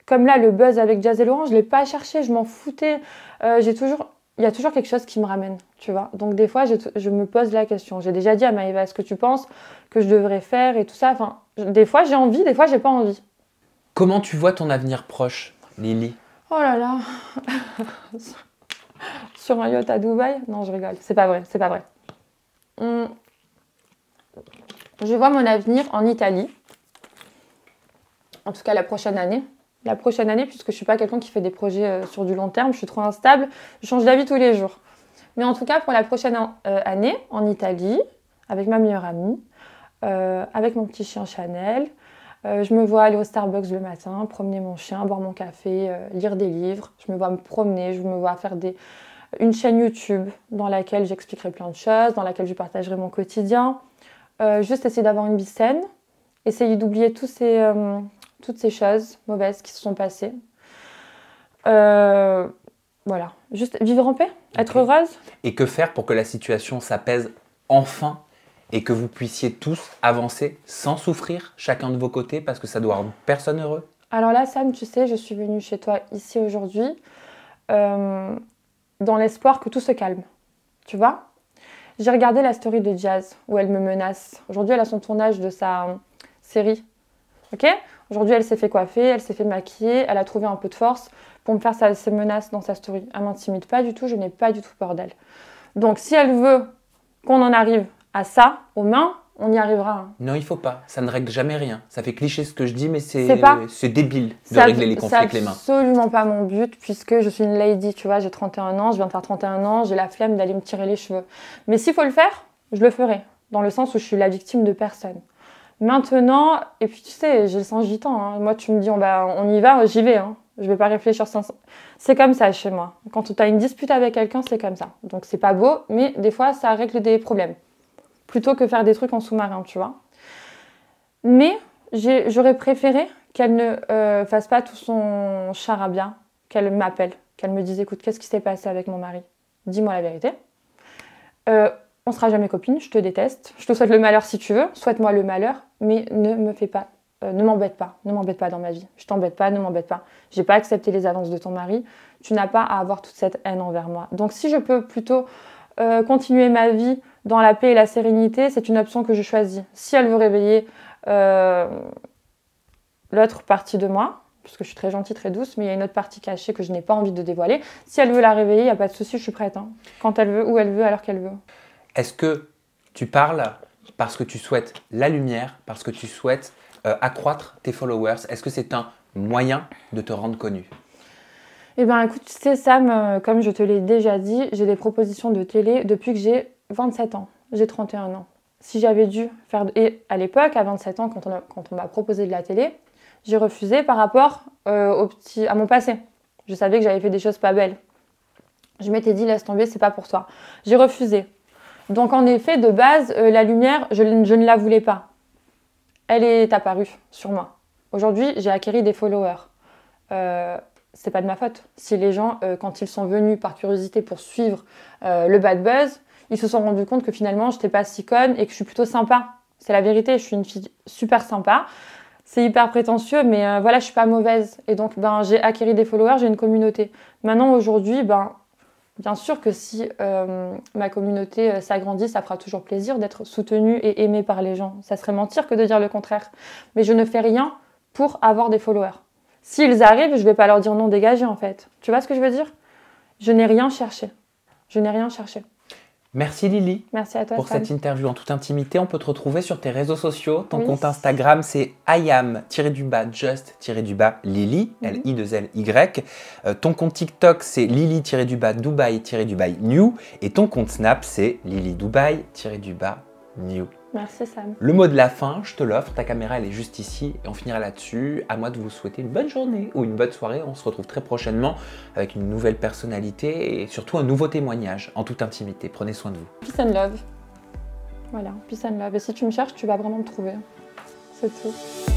Comme là, le buzz avec Jazz et Laurent, je ne l'ai pas cherché, je m'en foutais. Il y a toujours quelque chose qui me ramène, tu vois. Donc des fois, je me pose la question. J'ai déjà dit à Maëva, est-ce que tu penses que je devrais faire et tout ça. Enfin, des fois, j'ai envie, des fois, j'ai pas envie. Comment tu vois ton avenir proche, Lily? Oh là là. Sur un yacht à Dubaï? Non, je rigole. C'est pas vrai, c'est pas vrai. Je vois mon avenir en Italie. En tout cas, la prochaine année. La prochaine année, puisque je suis pas quelqu'un qui fait des projets sur du long terme. Je suis trop instable. Je change d'avis tous les jours. Mais en tout cas, pour la prochaine année, en Italie, avec ma meilleure amie, avec mon petit chien Chanel. Je me vois aller au Starbucks le matin, promener mon chien, boire mon café, lire des livres. Je me vois me promener, je me vois faire une chaîne YouTube dans laquelle j'expliquerai plein de choses, dans laquelle je partagerai mon quotidien. Juste essayer d'avoir une vie saine, essayer d'oublier toutes ces choses mauvaises qui se sont passées. Voilà, juste vivre en paix, être heureuse. Et que faire pour que la situation s'apaise enfin et que vous puissiez tous avancer sans souffrir, chacun de vos côtés, parce que ça doit rendre personne heureux? Alors là, Sam, tu sais, je suis venue chez toi ici aujourd'hui dans l'espoir que tout se calme, tu vois. J'ai regardé la story de Jazz où elle me menace. Aujourd'hui, elle a son tournage de sa série, ok? Aujourd'hui, elle s'est fait coiffer, elle s'est fait maquiller, elle a trouvé un peu de force pour me faire ses menaces dans sa story. Elle m'intimide pas du tout, je n'ai pas du tout peur d'elle. Donc, si elle veut qu'on en arrive à ça, aux mains, on y arrivera. Hein. Non, il faut pas. Ça ne règle jamais rien. Ça fait cliché ce que je dis, mais c'est débile de ça, régler les conflits avec les mains. C'est absolument pas mon but, puisque je suis une lady, tu vois, j'ai 31 ans, je viens de faire 31 ans, j'ai la flemme d'aller me tirer les cheveux. Mais s'il faut le faire, je le ferai, dans le sens où je suis la victime de personne. Maintenant, et puis tu sais, j'ai le sang gitan. Hein. Moi, tu me dis, on y va, j'y vais. Hein. Je vais pas réfléchir sans... C'est comme ça chez moi. Quand tu as une dispute avec quelqu'un, c'est comme ça. Donc c'est pas beau, mais des fois, ça règle des problèmes. Plutôt que faire des trucs en sous-marin, tu vois. Mais j'aurais préféré qu'elle ne fasse pas tout son charabia, qu'elle m'appelle, qu'elle me dise, écoute, qu'est-ce qui s'est passé avec mon mari? Dis-moi la vérité. On sera jamais copines, je te déteste. Je te souhaite le malheur si tu veux, souhaite-moi le malheur, mais ne m'embête pas dans ma vie. Je t'embête pas, ne m'embête pas. J'ai pas accepté les avances de ton mari. Tu n'as pas à avoir toute cette haine envers moi. Donc si je peux plutôt continuer ma vie dans la paix et la sérénité, c'est une option que je choisis. Si elle veut réveiller l'autre partie de moi, parce que je suis très gentille, très douce, mais il y a une autre partie cachée que je n'ai pas envie de dévoiler. Si elle veut la réveiller, il n'y a pas de souci, je suis prête. Hein. Quand elle veut, où elle veut, alors qu'elle veut. Est-ce que tu parles parce que tu souhaites la lumière, parce que tu souhaites accroître tes followers? Est-ce que c'est un moyen de te rendre connue? Eh bien, écoute, tu sais, Sam, comme je te l'ai déjà dit, j'ai des propositions de télé depuis que j'ai 27 ans. J'ai 31 ans. Si j'avais dû faire... Et à l'époque, à 27 ans, quand on m'a proposé de la télé, j'ai refusé par rapport à mon passé. Je savais que j'avais fait des choses pas belles. Je m'étais dit, laisse tomber, c'est pas pour toi. J'ai refusé. Donc, en effet, de base, la lumière, je ne la voulais pas. Elle est apparue sur moi. Aujourd'hui, j'ai acquis des followers. C'est pas de ma faute. Si les gens, quand ils sont venus par curiosité pour suivre le bad buzz, ils se sont rendus compte que finalement, je n'étais pas si conne et que je suis plutôt sympa. C'est la vérité, je suis une fille super sympa. C'est hyper prétentieux, mais voilà, je suis pas mauvaise. Et donc, j'ai acquis des followers, j'ai une communauté. Maintenant, aujourd'hui, bien sûr que si ma communauté s'agrandit, ça fera toujours plaisir d'être soutenue et aimée par les gens. Ça serait mentir que de dire le contraire. Mais je ne fais rien pour avoir des followers. S'ils arrivent, je ne vais pas leur dire non, dégagez en fait. Tu vois ce que je veux dire? Je n'ai rien cherché. Je n'ai rien cherché. Merci Lily. Merci à toi, pour Sam. cette interview en toute intimité. On peut te retrouver sur tes réseaux sociaux. Ton compte Instagram, c'est iam-just-Lily, L-I-2-L-Y. Ton compte TikTok, c'est Lily-Dubai-New. Et ton compte Snap, c'est Lily-Dubai-New. Merci Sam. Le mot de la fin, je te l'offre, ta caméra elle est juste ici et on finira là-dessus. À moi de vous souhaiter une bonne journée ou une bonne soirée. On se retrouve très prochainement avec une nouvelle personnalité et surtout un nouveau témoignage en toute intimité. Prenez soin de vous. Peace and love. Voilà, peace and love. Et si tu me cherches, tu vas vraiment me trouver. C'est tout.